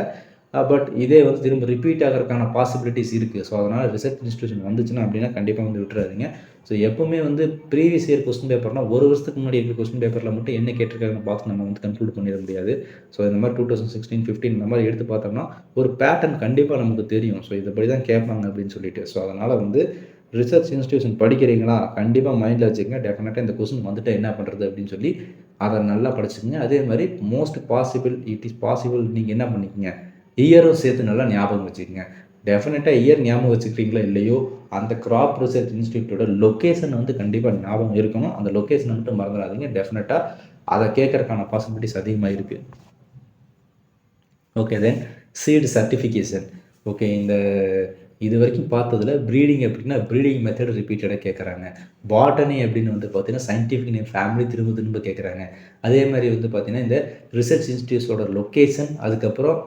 பட் இதே வந்து திரும்ப ரிப்பீட் ஆகிறதுக்கான பாசிபிலிட்டிஸ் இருக்குது. ஸோ அதனால் ரிசர்ச் இன்ஸ்டியூஷன் வந்துச்சுன்னா அப்படின்னா கண்டிப்பாக வந்து விட்டுறாதீங்க. ஸோ எப்போவுமே வந்து ப்ரீவியஸ் இயர் கொஸ்டின் பேப்பர்னால் ஒரு வருஷத்துக்கு முன்னாடி இருக்கிற கொஸ்டின் பேப்பரில் மட்டும் என்ன கேட்டிருக்காங்கன்னு பார்த்து நம்ம வந்து கன்க்ளூட் பண்ணிட முடியாது. ஸோ இந்த மாதிரி 2016, 15 இந்த மாதிரி எடுத்து பார்த்தோம்னா ஒரு பேட்டர்ன் கண்டிப்பாக நமக்கு தெரியும். ஸோ இதுபடி தான் கேட்பாங்க அப்படின்னு சொல்லிட்டு. ஸோ அதனால் வந்து ரிசர்ச் இன்ஸ்டியூஷன் படிக்கிறீங்களா கண்டிப்பாக மைண்டில் வச்சுக்கோங்க. டெஃபினட்டாக இந்த கொஸ்டின் வந்துட்டு என்ன பண்ணுறது அப்படின்னு சொல்லி அதை நல்லா படிச்சுக்கோங்க. அதே மாதிரி most possible it is possible நீங்கள் என்ன பண்ணிக்கோங்க இயரும் சேர்த்து நல்லா ஞாபகம் வச்சுக்கோங்க. டெஃபினட்டாக இயர் ஞாபகம் வச்சுக்கிறீங்களா இல்லையோ அந்த கிராப் ரிசர்ச் இன்ஸ்டியூட்டோட லொக்கேஷன் வந்து கண்டிப்பாக ஞாபகம் இருக்கணும். அந்த லொக்கேஷனை மட்டும் மறந்துடாதீங்க. டெஃபினட்டாக அதை கேட்கறதுக்கான பாசிபிலிட்டிஸ் அதிகமாக இருக்குது. ஓகே, தென் சீடு சர்டிஃபிகேஷன். ஓகே, இந்த இது வரைக்கும் பார்த்ததில் ப்ரீடிங் அப்படின்னா ப்ரீடிங் மெத்தட் ரிப்பீட்டடாக கேட்குறாங்க. பாட்டனி அப்படின்னு வந்து பார்த்தீங்கன்னா சயின்டிஃபிக் நேம் ஃபேமிலி திரும்ப திரும்ப கேட்குறாங்க. அதே மாதிரி வந்து பார்த்தீங்கன்னா இந்த ரிசர்ச் இன்ஸ்டியூட்ஸோட லொக்கேஷன், அதுக்கப்புறம்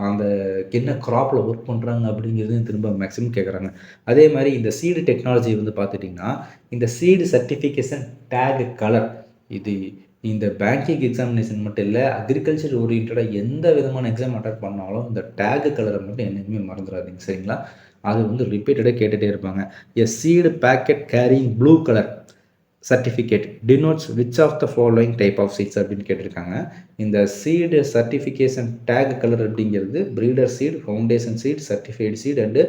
அந்த என்ன க்ராப்பில் ஒர்க் பண்ணுறாங்க அப்படிங்கிறது திரும்ப மேக்ஸிமம் கேட்குறாங்க. அதே மாதிரி இந்த சீடு டெக்னாலஜி வந்து பார்த்துட்டிங்கன்னா இந்த சீடு சர்டிஃபிகேஷன் டேக் கலர் இது இந்த பேங்கிங் எக்ஸாமினேஷன் மட்டும் இல்லை, அக்ரிகல்ச்சர் ஓரியன்டாக எந்த விதமான எக்ஸாம் அட்டெண்ட் பண்ணாலும் இந்த டேகு கலரை மட்டும் என்றைக்குமே மறந்துடாதீங்க, சரிங்களா? அது வந்து ரிப்பீட்டடாக கேட்டுகிட்டே இருப்பாங்க. A seed packet carrying blue colour certificate denotes which of the following type of seeds அப்படின்னு கேட்டிருக்காங்க. இந்த சீடு சர்டிஃபிகேஷன் டேக் கலர் அப்படிங்கிறது breeder seed, foundation seed, certified seed and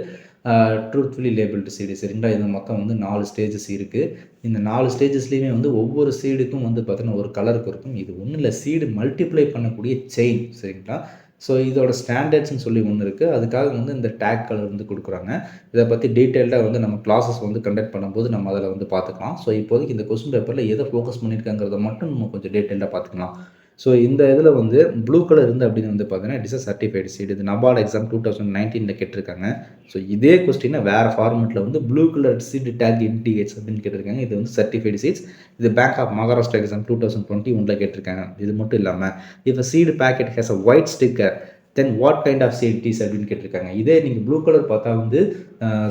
truthfully labelled seed, சரிங்களா? இது மொத்தம் வந்து 4 ஸ்டேஜஸ் இருக்குது. இந்த 4 ஸ்டேஜஸ்லேயுமே வந்து ஒவ்வொரு சீடுக்கும் வந்து பார்த்தீங்கன்னா ஒரு கலருக்கு இருக்கும். இது ஒன்றும் இல்லை, சீடு மல்டிப்ளை பண்ணக்கூடிய செயின், சரிங்களா? ஸோ இதோட ஸ்டாண்டர்ட்ஸ்னு சொல்லி ஒன்று இருக்குது. அதுக்காக வந்து இந்த டேக் கலர் வந்து கொடுக்குறாங்க. இதை பற்றி டீட்டெயில்டாக வந்து நம்ம கிளாஸஸ் வந்து கண்டக்ட் பண்ணும்போது நம்ம அதில் வந்து பார்த்துக்கலாம். ஸோ இப்போதைக்கு இந்த கொஸ்டின் பேப்பரில் எதை ஃபோக்கஸ் பண்ணியிருக்காங்கிறத மட்டும் நம்ம கொஞ்சம் டீட்டெயிலாக பார்த்துக்கலாம். ஸோ இந்த இதில் வந்து ப்ளூ கலர் இருந்து அப்படின்னு வந்து பார்த்தீங்கன்னா it is a certified seed. இது நபார்டு எக்ஸாம் 2019 கேட்டிருக்காங்க. ஸோ இதே கொஸ்டினை வேறு ஃபார்மெட்டில் வந்து blue colour seed tag indicates அப்படின்னு கேட்டிருக்காங்க. இது வந்து சர்டிஃபைடு சீட்ஸ். இது பேங்க் ஆஃப் மகாராஷ்டிரா எக்ஸாம் 2021 கேட்டிருக்காங்க. இது மட்டும் இல்லாமல் இப்போ seed packet has a white sticker then what kind of seed is அப்படின்னு கேட்டிருக்காங்க. இதே நீங்கள் ப்ளூ கலர் பார்த்தா வந்து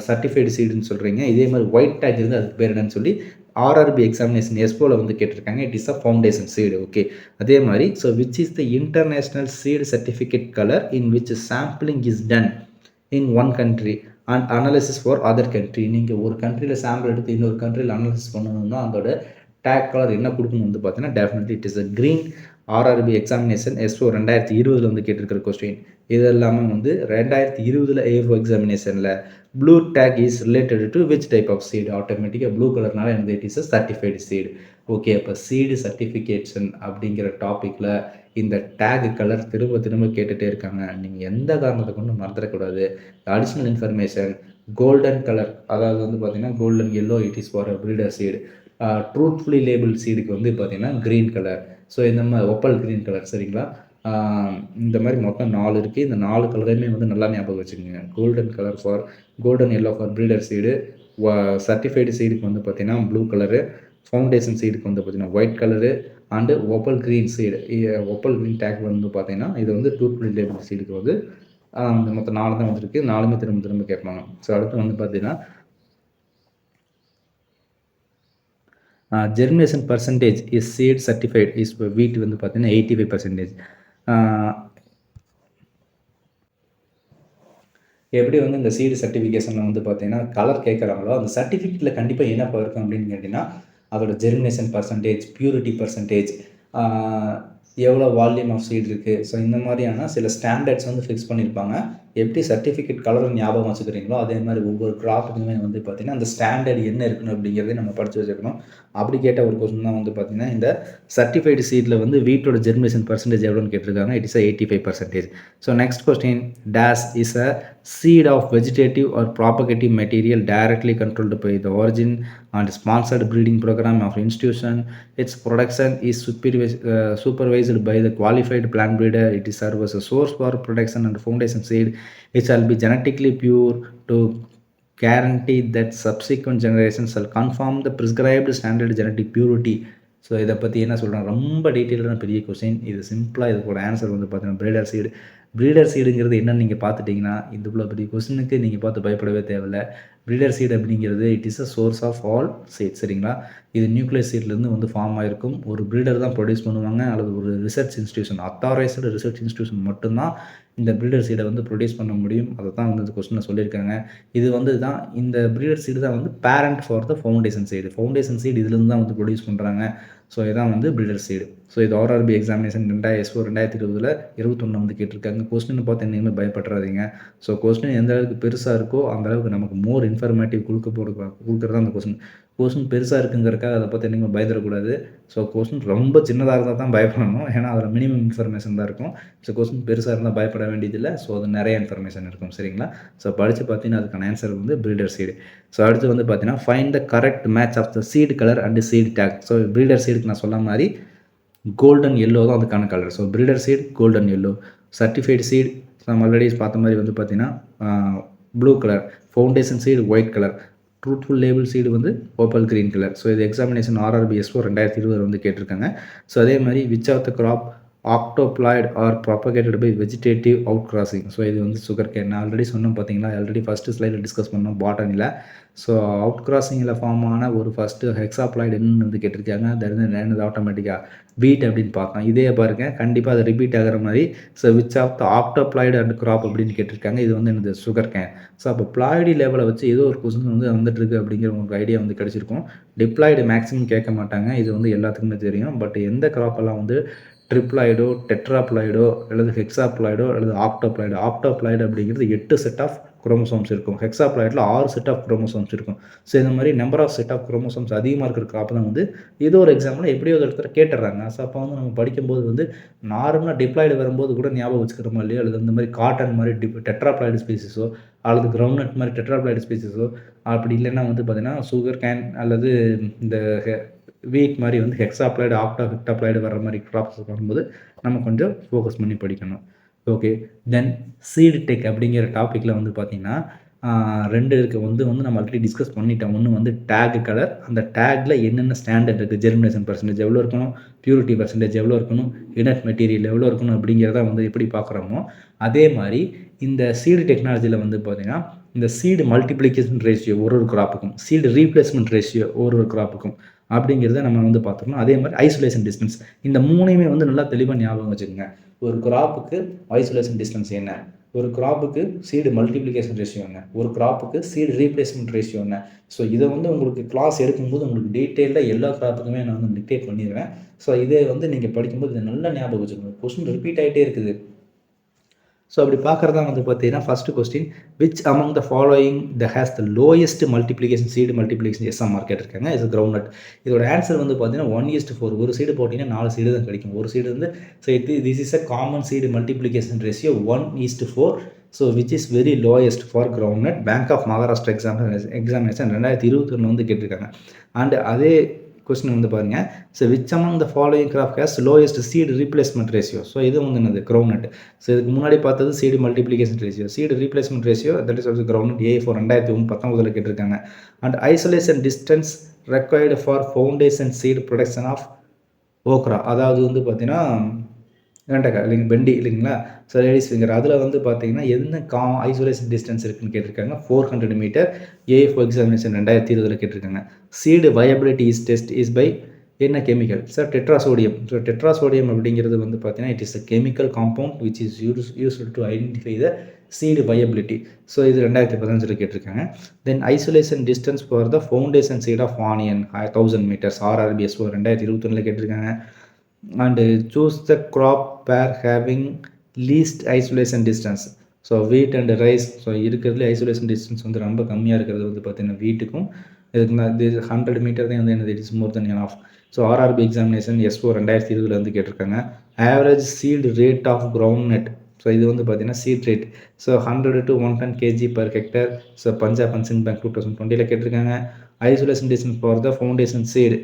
சர்டிஃபைடு சீடுன்னு சொல்கிறீங்க. இதே மாதிரி ஒயிட் டேக் இருந்து அதுக்கு பேர் என்னன்னு சொல்லி ஆர்ஆர்பி எக்ஸாமினேஷன் எஸ்போவில் வந்து கேட்டிருக்காங்க. It is a foundation seed. Okay, அதே மாதிரி so which is the international seed certificate colour in which sampling is done in one country and analysis for other country. நீங்கள் ஒரு கண்ட்ரியில் சாம்பிள் எடுத்து இன்னொரு கண்ட்ரியில் அனாலிசிஸ் பண்ணணும்னா அதோட டேக் கலர் என்ன கொடுக்கணும் வந்து பார்த்தீங்கன்னா definitely it is a green. RRB examination SO 2020 வந்து கேட்டிருக்கிற கொஸ்டின். இது எல்லாமே வந்து 2020 ஏஎஃப்ஓ எக்ஸாமினேஷனில் blue tag is related to which type of seed. ஆட்டோமேட்டிக்காக ப்ளூ கலர்னால எனக்கு it is a certified seed. Okay, அப்போ சீடு சர்டிஃபிகேஷன் அப்படிங்கிற டாப்பிக்கில் இந்த டேக் கலர் திரும்ப திரும்ப கேட்டுகிட்டே இருக்காங்க. நீங்கள் எந்த காரணத்தை கொண்டு மறந்துடக்கூடாது. அடிஷ்னல் இன்ஃபர்மேஷன் கோல்டன் கலர், அதாவது வந்து பார்த்தீங்கன்னா golden yellow it is for breeder seed. Truthfully label சீடுக்கு வந்து பார்த்தீங்கன்னா க்ரீன் கலர். ஸோ இந்த மாதிரி ஒப்பல் க்ரீன் கலர், சரிங்களா? இந்த மாதிரி மொத்தம் 4 இருக்குது. இந்த 4 கலரையுமே வந்து நல்லா ஞாபகம் வச்சுக்கோங்க. Golden colour for golden yellow for breeder seed, certified சீடுக்கு வந்து பார்த்தீங்கன்னா ப்ளூ கலரு, ஃபவுண்டேஷன் சீடுக்கு வந்து பார்த்தீங்கன்னா white colour and opal green seed. Opal green tag வந்து பார்த்தீங்கன்னா இது வந்து ட்ரூத்ஃபுல்லி லேபிள் சீடுக்கு வந்து இந்த மொத்தம் 4 தான் வந்துருக்கு. 4மே திரும்ப திரும்ப கேட்பாங்க. ஸோ அடுத்து வந்து பார்த்தீங்கன்னா germination percentage is seed certified is wheat வந்து பார்த்தீங்கன்னா 85%. எப்படி வந்து இந்த சீடு சர்டிஃபிகேஷனில் வந்து பார்த்தீங்கன்னா கலர் கேட்குறாங்களோ அந்த சர்டிஃபிகேட்டில் கண்டிப்பாக என்ன இருக்கும் அப்படின்னு கேட்டிங்கன்னா அதோட ஜெர்மினேஷன் பர்சன்டேஜ், பியூரிட்டி பர்சன்டேஜ், எவ்வளோ வால்யூம் ஆஃப் சீட் இருக்குது. ஸோ இந்த மாதிரியான சில ஸ்டாண்டர்ட்ஸ் வந்து ஃபிக்ஸ் பண்ணியிருப்பாங்க. எப்படி சர்டிஃபிகேட் கலர் ஞாபகம் வச்சுக்கிறீங்களோ அதே மாதிரி ஒவ்வொரு கிராஃப்ட்டுக்குமே வந்து பார்த்திங்கன்னா அந்த ஸ்டாண்டர்ட் என்ன இருக்கணும் அப்படிங்கிறதே நம்ம படித்து வச்சுக்கணும். அப்படி கேட்ட ஒரு கொஸ்டின் தான் வந்து பார்த்திங்கன்னா இந்த சர்டிஃபைடு சீட்டில் வந்து வீட்டோட ஜெர்மினேஷன் பர்சன்டேஜ் எவ்வளோன்னு கேட்டிருக்காங்க. It is 85%. So next question, days is a seed of vegetative or propagative material directly controlled by the origin and sponsored breeding program of institution. Its production is supervised by the qualified plant breeder. It is serves as a source for production and foundation seed. It shall be genetically pure to guarantee that subsequent generations shall conform the prescribed standard genetic purity. So இதை பற்றி என்ன சொல்கிறேன், ரொம்ப டீட்டெயிலான பெரிய question. இது சிம்பிளாக இதுக்கோட answer வந்து பார்த்தீங்கன்னா ப்ரீடர் சீடு. ப்ரீடர் சீடுங்கிறது என்னன்னு நீங்கள் பார்த்துட்டிங்கன்னா இதுக்குள்ள பெரிய கொஸ்டினுக்கு நீங்கள் பார்த்து பயப்படவே தேவையில்லை. ப்ரீடர் சீட் அப்படிங்கிறது it is a source of all seed, சரிங்களா? இது நியூக்ளியஸ் சீட்லேருந்து வந்து ஃபார்ம் ஆகிருக்கும். ஒரு ப்ரீடர் தான் ப்ரொடியூஸ் பண்ணுவாங்க அல்லது ஒரு research institution, authorised research institution மட்டும்தான் இந்த ப்ரீடர் சீடை வந்து ப்ரொடியூஸ் பண்ண முடியும். அதை தான் வந்து இந்த கொஸ்டினில் சொல்லியிருக்காங்க. இது வந்து தான் இந்த ப்ரீடர் சீடு தான் வந்து parent for the foundation seed. Foundation seed இதுலேருந்து தான் வந்து ப்ரொடியூஸ் பண்ணுறாங்க. ஸோ இதான் வந்து ப்ரீடர் சீடு. ஸோ இது ஆர்ஆர்பி எக்ஸாமினேஷன் 2020 வந்து கேட்டிருக்காங்க. கொஸ்டின் பார்த்து என்றைக்குமே பயப்படாதீங்க. ஸோ கொஸ்டின் எந்த அளவுக்கு பெருசாக இருக்கோ அந்த அளவுக்கு நமக்கு மோர் இன்ஃபர்மேட்டிவ் கொடுக்குறது தான் அந்த கொஸ்டின் பெருசாக இருக்குங்கிறக்காக அதை பார்த்து என்றைக்குமே பயப்படக்கூடாது. ஸோ கொஸ்டின் ரொம்ப சின்னதாக இருந்தால் தான் பயப்படணும். ஏன்னா அதில் மினிமம் இன்ஃபர்மேஷன் தான் இருக்கும். ஸோ கொஸ்டின் பெருசாக இருந்தால் பயப்பட வேண்டியதில்லை. ஸோ அது நிறைய இன்ஃபர்மேஷன் இருக்கும், சரிங்களா? ஸோ படித்து பார்த்தீங்கன்னா அதுக்கான ஆன்சர் வந்து ப்ரீடர் சீடு. ஸோ அடுத்து வந்து பார்த்தீங்கன்னா find the correct match of the seed colour and seed tag. So breeder சீடுக்கு நான் சொன்ன மாதிரி கோல்டன் எல்லோ தான் அதுக்கான colour. So breeder seed golden yellow, certified seed நம்ம ஆல்ரெடி பார்த்த மாதிரி வந்து பார்த்தீங்கன்னா blue colour, foundation seed white colour, truthful label seed வந்து பர்பிள் க்ரீன் கலர். ஸோ இது எக்ஸாமினேஷன் ஆர்ஆர்பி எஸ்ஓ 2020 வந்து கேட்டிருக்காங்க. ஸோ அதே மாதிரி which of the crop octoploid are propagated by vegetative out crossing. So இது வந்து சுகர் கேன். நான் already சொன்னேன் பார்த்தீங்களா, ஆல்ரெடி ஃபஸ்ட்டு ஸ்லைடில் டிஸ்கஸ் பண்ணோம் பாட்டனியில். ஸோ அவுட் கிராசிங்கில் ஃபார்ம் ஆன ஒரு ஃபஸ்ட்டு ஹெக்ஸாப்ளாய்டு என்னன்னு வந்து கேட்டிருக்காங்க. என்னது ஆட்டோமேட்டிக்காக வீட் அப்படின்னு பார்த்தோம். இதே பாருங்க கண்டிப்பாக அது ரிப்பீட் ஆகிற மாதிரி. So which of the octoploid and crop அப்படின்னு கேட்டிருக்காங்க. இது வந்து என்னது சுகர் கேன். ஸோ அப்போ ப்ளாய்டி லெவலை வச்சு ஏதோ ஒரு கொஸ்டின் வந்து வந்துட்டுருக்கு அப்படிங்கிற உங்களுக்கு ஐடியா வந்து கிடச்சிருக்கும். டிப்ளாய்டு மேக்ஸிமம் கேட்க மாட்டாங்க, இது வந்து எல்லாத்துக்குமே தெரியும். பட் எந்த கிராப்பெல்லாம் வந்து ட்ரிப்ளாய்டோ, டெட்ராப்ளாய்டோ அல்லது ஹெக்ஸாப்ளாய்டோ அல்லது ஆக்டோப்ளாய்டு. ஆக்டோப்ளாய்டு அப்படிங்கிறது 8 செட் ஆஃப் குரோமோசோம்ஸ் இருக்கும். ஹெக்ஸாப்ளாய்டில் 6 செட் ஆஃப் குரோமோசோம்ஸ் இருக்கும். ஸோ இந்த மாதிரி number of set of chromosomes அதிகமாக இருக்கிற கிராப் தான் வந்து ஏதோ ஒரு எக்ஸாம்பிள் எப்படியோ ஒரு இடத்துல கேட்டுறாங்க. ஸோ அப்போ வந்து நம்ம படிக்கும்போது வந்து நார்மலாக டிப்ளாய்டு வரும்போது கூட ஞாபகம் வச்சுக்கிறோமா இல்லையோ, அல்லது இந்த மாதிரி காட்டன் மாதிரி டெட்ராப்ளாய்டு ஸ்பீசிஸோ அல்லது கிரவுண்ட்நட் மாதிரி டெட்ராப்ளாய்டு ஸ்பீசிஸோ, அப்படி இல்லைன்னா வந்து பார்த்தீங்கன்னா சுகர் கேன் அல்லது இந்த வீட் மாதிரி வந்து ஹெக்ஸாப்ளாய்டு ஹெக்டாப்ளாய்டு வர்ற மாதிரி கிராப்ஸ் வரும்போது நம்ம கொஞ்சம் ஃபோக்கஸ் பண்ணி படிக்கணும். ஓகே, தென் சீடு டெக் அப்படிங்கிற டாப்பிக்கில் வந்து பார்த்திங்கன்னா 2 இருக்குது. வந்து நம்ம ஆல்ரெடி டிஸ்கஸ் பண்ணிட்டோம். ஒன்று வந்து டேக் கலர், அந்த டேக்கில் என்னென்ன ஸ்டாண்டர்ட் இருக்குது, ஜெர்மினேஷன் பர்சன்டேஜ் எவ்வளோ இருக்கணும், பியூரிட்டி பர்சன்டேஜ் எவ்வளோ இருக்கணும், இனட் மெட்டீரியல் எவ்வளோ இருக்கணும் அப்படிங்கிறத வந்து எப்படி பார்க்குறோமோ அதே மாதிரி இந்த சீடு டெக்னாலஜியில் வந்து பார்த்திங்கன்னா இந்த சீடு மல்டிப்ளிகேஷன் ரேஷியோ ஒரு கிராப்புக்கும், சீடு ரீப்ளேஸ்மெண்ட் ரேஷியோ ஒரு கிராப்புக்கும் அப்படிங்கிறத நம்ம வந்து பார்த்துக்கணும். அதே மாதிரி ஐசோலேஷன் டிஸ்டன்ஸ், இந்த மூணையுமே வந்து நல்லா தெளிவாக ஞாபகம் வச்சுக்கோங்க. ஒரு கிராப்புக்கு ஐசோலேஷன் டிஸ்டன்ஸ் என்ன, ஒரு கிராப்புக்கு சீடு மல்டிப்ளிகேஷன் ரேஷியோ என்ன, ஒரு கிராப்புக்கு சீடு ரீப்ளேஸ்மெண்ட் ரேஷியோ என்ன. ஸோ இதை வந்து உங்களுக்கு கிளாஸ் எடுக்கும்போது உங்களுக்கு டீட்டெயிலாக எல்லா கிராப்புக்குமே நான் வந்து டிக்டேட் பண்ணிடுவேன். ஸோ இதை வந்து நீங்கள் படிக்கும்போது இதை நல்லா ஞாபகம் வச்சுக்கணும். கொஸ்டின் ரிப்பீட் ஆகிட்டே இருக்குது. ஸோ அப்படி பார்க்குறதா வந்து பார்த்தீங்கன்னா first question, which among the following the has the lowest multiplication seed multiplication SMR கேட்டிருக்காங்க. Is ground. இதோட ஆன்சர் வந்து பார்த்தீங்கன்னா 1:4. ஒரு சீடு போட்டிங்கன்னா 4 சீடு தான் கிடைக்கும். ஒரு சீடு வந்து so this is a common seed multiplication ratio 1:4. So which is very lowest for ground. Bank of Maharashtra examination 2021 வந்து கேட்டிருக்காங்க. அண்ட் அதே கொஸ்டின் வந்து பாருங்கள், so which among the following crop has lowest seed replacement ratio. So இது வந்து என்னது ground. So இதுக்கு முன்னாடி பார்த்தது seed multiplication ratio, seed replacement ratio that is also ground. A4 2019 கேட்டிருக்காங்க. And isolation distance required for foundation seed production of okra, அதாவது வந்து பார்த்தீங்கன்னா வெண்டைக்காய் இல்லைங்க, பெண்டி இல்லைங்களா. ஸோ லேடிஸ் ஃபிங்கர் அதில் வந்து பார்த்தீங்கன்னா என்ன ஐசோலேஷன் டிஸ்டன்ஸ் இருக்குன்னு கேட்டிருக்காங்க. 400 மீட்டர். A4 எக்ஸாமினேஷன் 2020 கேட்டிருக்காங்க. Seed viability is test is by என்ன chemical sir, tetrasodium. So tetrasodium அப்படிங்கிறது வந்து பார்த்தீங்கன்னா it is a chemical compound which is used to identify the seed viability. So இது 2015 கேட்டிருக்காங்க. Then isolation distance for the foundation seed of onion 1000 metres. RRBSO 2021 கேட்டிருக்காங்க. And choose the crop pair having least isolation distance. So wheat and rice. So இருக்கிறதுல isolation distance வந்து ரொம்ப கம்மியாக இருக்கிறது வந்து பார்த்தீங்கன்னா வீட்டுக்கும் இதுக்கு 100 மீட்டர் தான் வந்து என்னது, it is more then enough. So RRB examination S4 2020 வந்து கேட்டிருக்காங்க. Average yield rate of groundnut. So இது வந்து பார்த்தீங்கன்னா seed rate. So 100 to 110 kg per hectare. So Punjab and Sind bank 2020 கேட்டிருக்காங்க. Isolation distance for the foundation seed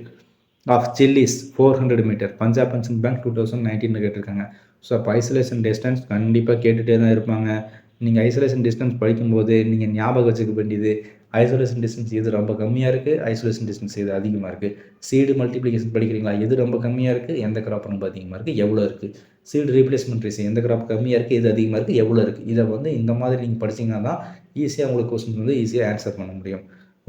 of chillies 400 metre. Punjab and Sind bank 2019 கேட்டிருக்காங்க. So அப்போ isolation distance கண்டிப்பாக கேட்டுகிட்டே தான் இருப்பாங்க. நீங்கள் ஐசோலேஷன் டிஸ்டன்ஸ் படிக்கும்போது நீங்கள் ஞாபகம் வச்சுக்க வேண்டியது ஐசோலேஷன் டிஸ்டன்ஸ் எது ரொம்ப கம்மியாக இருக்குது, ஐசோலேஷன் டிஸ்டன்ஸ் எது அதிகமாக இருக்குது. சீடு மல்டிப்ளிகேஷன் படிக்கிறீங்களா, எது ரொம்ப கம்மியாக இருக்குது, எந்த கிராப் ரொம்ப அதிகமாக இருக்குது, எவ்வளோ இருக்குது. சீடு ரீப்ளேஸ்மெண்ட் ரேஷியோ எந்த கிராப் கம்மியாக இருக்குது, எது அதிகமாக இருக்குது, எவ்வளோ இருக்குது. இதை வந்து இந்த மாதிரி நீங்கள் படிச்சிங்கன்னா தான் ஈஸியாக உங்களுக்கு கொஸ்டின் வந்து ஈஸியாக ஆன்சர் பண்ண முடியும்.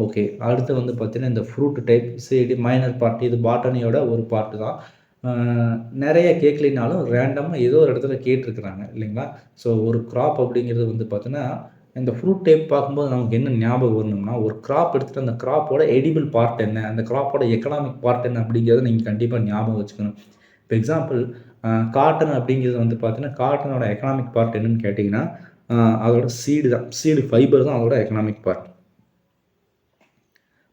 ஓகே, அடுத்து வந்து பார்த்தீங்கன்னா இந்த fruit type seed minor part. இது பாட்டனியோட ஒரு பார்ட்டு தான். நிறைய கேட்கலினாலும் ரேண்டமாக ஏதோ ஒரு இடத்துல கேட்டிருக்கிறாங்க இல்லைங்களா. ஸோ ஒரு கிராப் அப்படிங்கிறது வந்து பார்த்தீங்கன்னா இந்த ஃப்ரூட் டைப் பார்க்கும்போது நமக்கு என்ன ஞாபகம் வரணும்னா, ஒரு கிராப் எடுத்துகிட்டு அந்த கிராப்போட எடிபிள் பார்ட் என்ன, அந்த கிராப்போட எக்கனாமிக் பார்ட் என்ன அப்படிங்கிறத நீங்கள் கண்டிப்பாக ஞாபகம் வச்சுக்கணும். இப்போ எக்ஸாம்பிள் காட்டன் அப்படிங்கிறது வந்து பார்த்தீங்கன்னா காட்டனோட எக்கனாமிக் பார்ட் என்னன்னு கேட்டிங்கன்னா அதோட சீடு தான், சீடு ஃபைபர் தான் அதோட எக்கனாமிக் பார்ட்.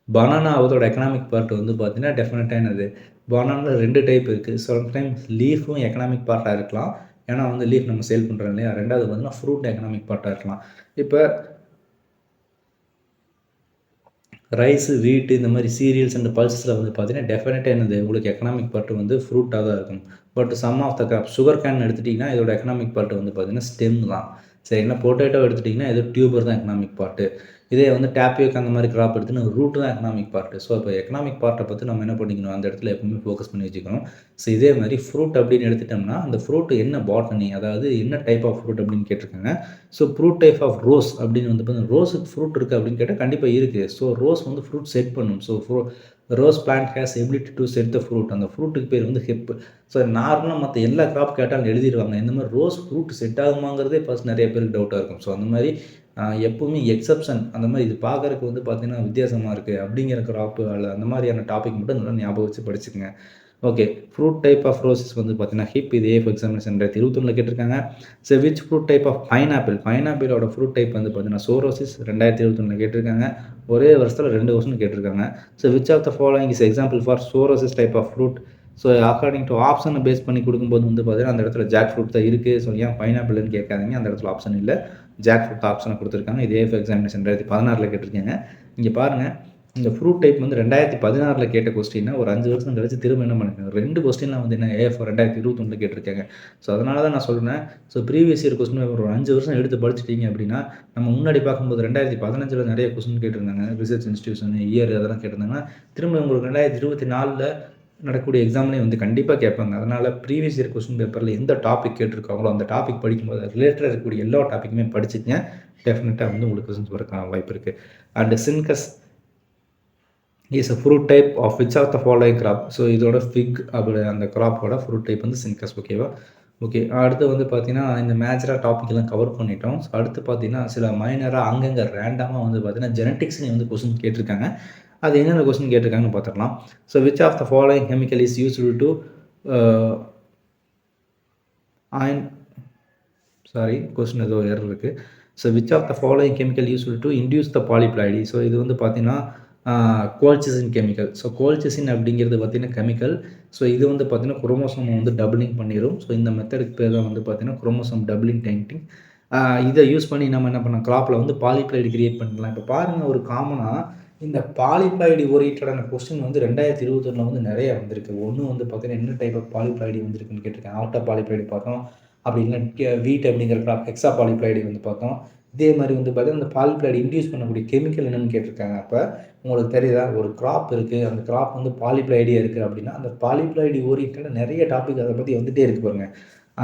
பனானா அதோட எக்கனாமிக் பார்ட் வந்து பார்த்தீங்கன்னா டெஃபினட்டாக என்னது, பனானாவில் 2 டைப் இருக்குது. சம்டைம்ஸ் லீஃபும் எக்கனாமிக் பார்ட்டாக இருக்கலாம், ஏன்னா வந்து லீஃப் நம்ம சேல் பண்ணுறோம் இல்லையா. ரெண்டாவது பார்த்தீங்கன்னா ஃப்ரூட் எக்கனாமிக் பார்ட்டாக இருக்கலாம். இப்போ ரைஸு, வீட்டு இந்த மாதிரி சீரியல்ஸ் அண்ட் பல்ஸில் வந்து பார்த்தீங்கன்னா டெஃபினட்டாக என்னது உங்களுக்கு எக்கனாமிக் பார்ட்டு வந்து ஃப்ரூட்டாக தான் இருக்கும். But some of the crop sugar cane எடுத்துட்டிங்கன்னா இதோட எக்கனாமிக் பார்ட்டு வந்து பார்த்தீங்கன்னா ஸ்டெம் தான். சரி, என்ன பொட்டேட்டோ எடுத்துட்டிங்கன்னா இது டியூபர் தான் எக்கனாமிக் பார்ட்டு. இதே வந்து டேப்பியோக்கா அந்த மாதிரி கிராப் எடுத்துன்னு ரூட் தான் எக்கனாமிக் பார்ட்டு. ஸோ இப்போ எக்கனாமிக் பார்ட்டை பற்றி நம்ம என்ன பண்ணிக்கணும், அந்த இடத்துல எப்பவுமே ஃபோக்கஸ் பண்ணி வச்சுக்கணும். ஸோ இதே மாதிரி ஃப்ரூட் அப்படின்னு எடுத்துட்டோம்னா அந்த ஃப்ரூட் என்ன பாட்டனி, அதாவது என்ன டைப் ஆஃப் ஃப்ரூட் அப்படின்னு கேட்டிருக்காங்க. So fruit type of rose அப்படின்னு வந்து பார்த்தீங்கன்னா ரோஸுக்கு ஃப்ரூட் இருக்குது அப்படின்னு கேட்டால் கண்டிப்பாக இருக்குது. ஸோ ரோஸ் வந்து ஃப்ரூட் செட் பண்ணும். So rose plant has ability to set the fruit. அந்த ஃப்ரூட்டுக்கு பேர் வந்து ஹெப். ஸோ நார்மலாக மற்ற எல்லா கிராப் கேட்டாலும் எழுதிடுவாங்க. இந்த மாதிரி ரோஸ் ஃப்ரூட் செட் ஆகுமாங்கிறதே ஃபர்ஸ்ட் நிறைய பேருக்கு டவுட்டாக இருக்கும். ஸோ அந்த மாதிரி எப்பவுமே எக்ஸப்ஷன் அந்த மாதிரி இது பார்க்குறதுக்கு வந்து பார்த்தீங்கன்னா வித்தியாசமாக இருக்குது அப்படிங்கிற கிராப்பு அந்த மாதிரியான டாபிக் மட்டும் நல்லா ஞாபகம் வச்சு படிச்சுக்கங்க. Okay, fruit type of roses வந்து பார்த்தீங்கன்னா ஹிப் இது ஏ ஃபார் எக்ஸாம்பிள் 2021 கேட்டிருக்காங்க. So which fruit type of பைனாப்பிளோட ஃப்ரூட் டைப் வந்து பார்த்தீங்கன்னா சோரோசிஸ் 2021 கேட்டிருக்காங்க. ஒரே வருஷத்தில் 2 வருஷம் கேட்டிருக்காங்க. So which of the following is example for sorosis type of fruit. So according to ஆப்ஷனை பேஸ் பண்ணி கொடுக்கும்போது வந்து பார்த்தீங்கன்னா அந்த இடத்துல ஜாக் ஃப்ரூட் தான் இருக்குது. ஸோ ஏன் பைனாப்பிள்னு கேட்காதீங்க, அந்த இடத்துல ஆப்ஷன் இல்லை, ஜாக் ஃப்ரூட் ஆப்ஷனை கொடுத்துருக்காங்க. இதே ஃபார் எக்ஸாமினேஷன் 2016 கேட்டிருக்காங்க. இங்கே பாருங்கள், இந்த ஃப்ரூட் டைப் வந்து 2016 கேட்ட கொஸ்டின்னா ஒரு 5 வருஷம் கழிச்சு திரும்ப என்ன பண்ணிருக்காங்க, 2 கொஸ்டின்லாம் வந்து என்ன ஏஎஃப் 2021 கேட்டிருக்காங்க. ஸோ அதனால தான் நான் சொல்கிறேன், ஸோ ப்ரீவியஸ் இயர் கொஸ்டின் ஒரு 5 வருஷம் எடுத்து படிச்சிட்டிங்க அப்படின்னா நம்ம முன்னாடி பார்க்கும்போது 2015 நிறைய கொஸ்டின் கேட்டிருந்தாங்க, ரிசர்ச் இன்ஸ்டியூஷன் இயர் அதெல்லாம் கேட்டிருந்தாங்கன்னா திரும்ப உங்களுக்கு 2024 நடக்கக்கூடிய எக்ஸாம்லேயே வந்து கண்டிப்பாக கேட்பாங்க. அதனால் ப்ரீவியஸ் இயர் கொஸ்டின் பேப்பரில் எந்த டாபிக் கேட்டிருக்காங்களோ அந்த டாபிக் படிக்கும்போது ரிலேட்டடாக இருக்கக்கூடிய எல்லா டாப்பிக்குமே படிச்சுக்கங்க. டெஃபினட்டாக வந்து உங்களுக்கு கொஸ்டின்ஸ் வரக்கான வாய்ப்பு இருக்குது. And syconus is a fruit type of which of the following crop. So இதோட ஃபிக் அப்படி அந்த கிராப்போட ஃப்ரூட் டைப் வந்து சின்கஸ். ஓகேவா? ஓகே, அடுத்து வந்து பார்த்தீங்கன்னா இந்த மேஜராக டாப்பிக்லாம் கவர் பண்ணிட்டோம். ஸோ அடுத்து பார்த்தீங்கன்னா சில மைனராக அங்கங்கே ரேண்டமாக வந்து பார்த்தீங்கன்னா ஜெனட்டிக்ஸ்னு வந்து கொஸ்டின் கேட்டிருக்காங்க. அது என்னென்ன கொஸ்டின் கேட்டிருக்காங்கன்னு பார்த்துக்கலாம். So which of the following chemical is used to question ஏதோ எரர் இருக்குது. So which of the following chemical used to induce the polyploidy. So இது வந்து பார்த்தீங்கன்னா கோல்சிசின் கெமிக்கல். ஸோ கோல்சிசின் அப்படிங்கிறது பார்த்தீங்கன்னா கெமிக்கல். ஸோ இது வந்து பார்த்தீங்கன்னா குரோமோசோம் வந்து டபுளிங் பண்ணிடும். ஸோ இந்த மெத்தடுக்கு பேர் தான் வந்து பார்த்தீங்கன்னா குரோமோசோம் டபுளிங் டெக்னிக். இதை யூஸ் பண்ணி நம்ம என்ன பண்ணலாம், கிராப்பில் வந்து பாலிப்ளாய்டு கிரியேட் பண்ணலாம். இப்போ பாருங்கள், ஒரு காமனாக இந்த பாலிப்ளாய்டு ஓரியன்டான கொஸ்டின் வந்து 2021 வந்து நிறைய வந்திருக்கு. ஒன்று வந்து பார்த்தீங்கன்னா என்ன டைப் ஆஃப் பாலிப்ளாய்டு வந்திருக்குன்னு கேட்டிருக்கேன். ஆக்டா பாலிப்ளாய்டு பார்த்தோம், அப்படி இல்லைன்னா வீட் அப்படிங்கிற கிராப் ஹெக்ஸா பாலிப்ளாய்டு வந்து பார்த்தோம். இதே மாதிரி வந்து பார்த்தீங்கன்னா இந்த பாலிப்ளாய்டு இன்டியூஸ் பண்ணக்கூடிய கெமிக்கல் என்னென்னு கேட்டிருக்காங்க. அப்போ உங்களுக்கு தெரியுதா, ஒரு கிராப் இருக்குது, அந்த கிராப் வந்து பாலிப்ளாய்டியாக இருக்குது அப்படின்னா அந்த பாலிப்ளாய்டு ஓரியன்டாக நிறைய டாபிக் அதை பற்றி வந்துகிட்டே இருக்கு பாருங்கள்.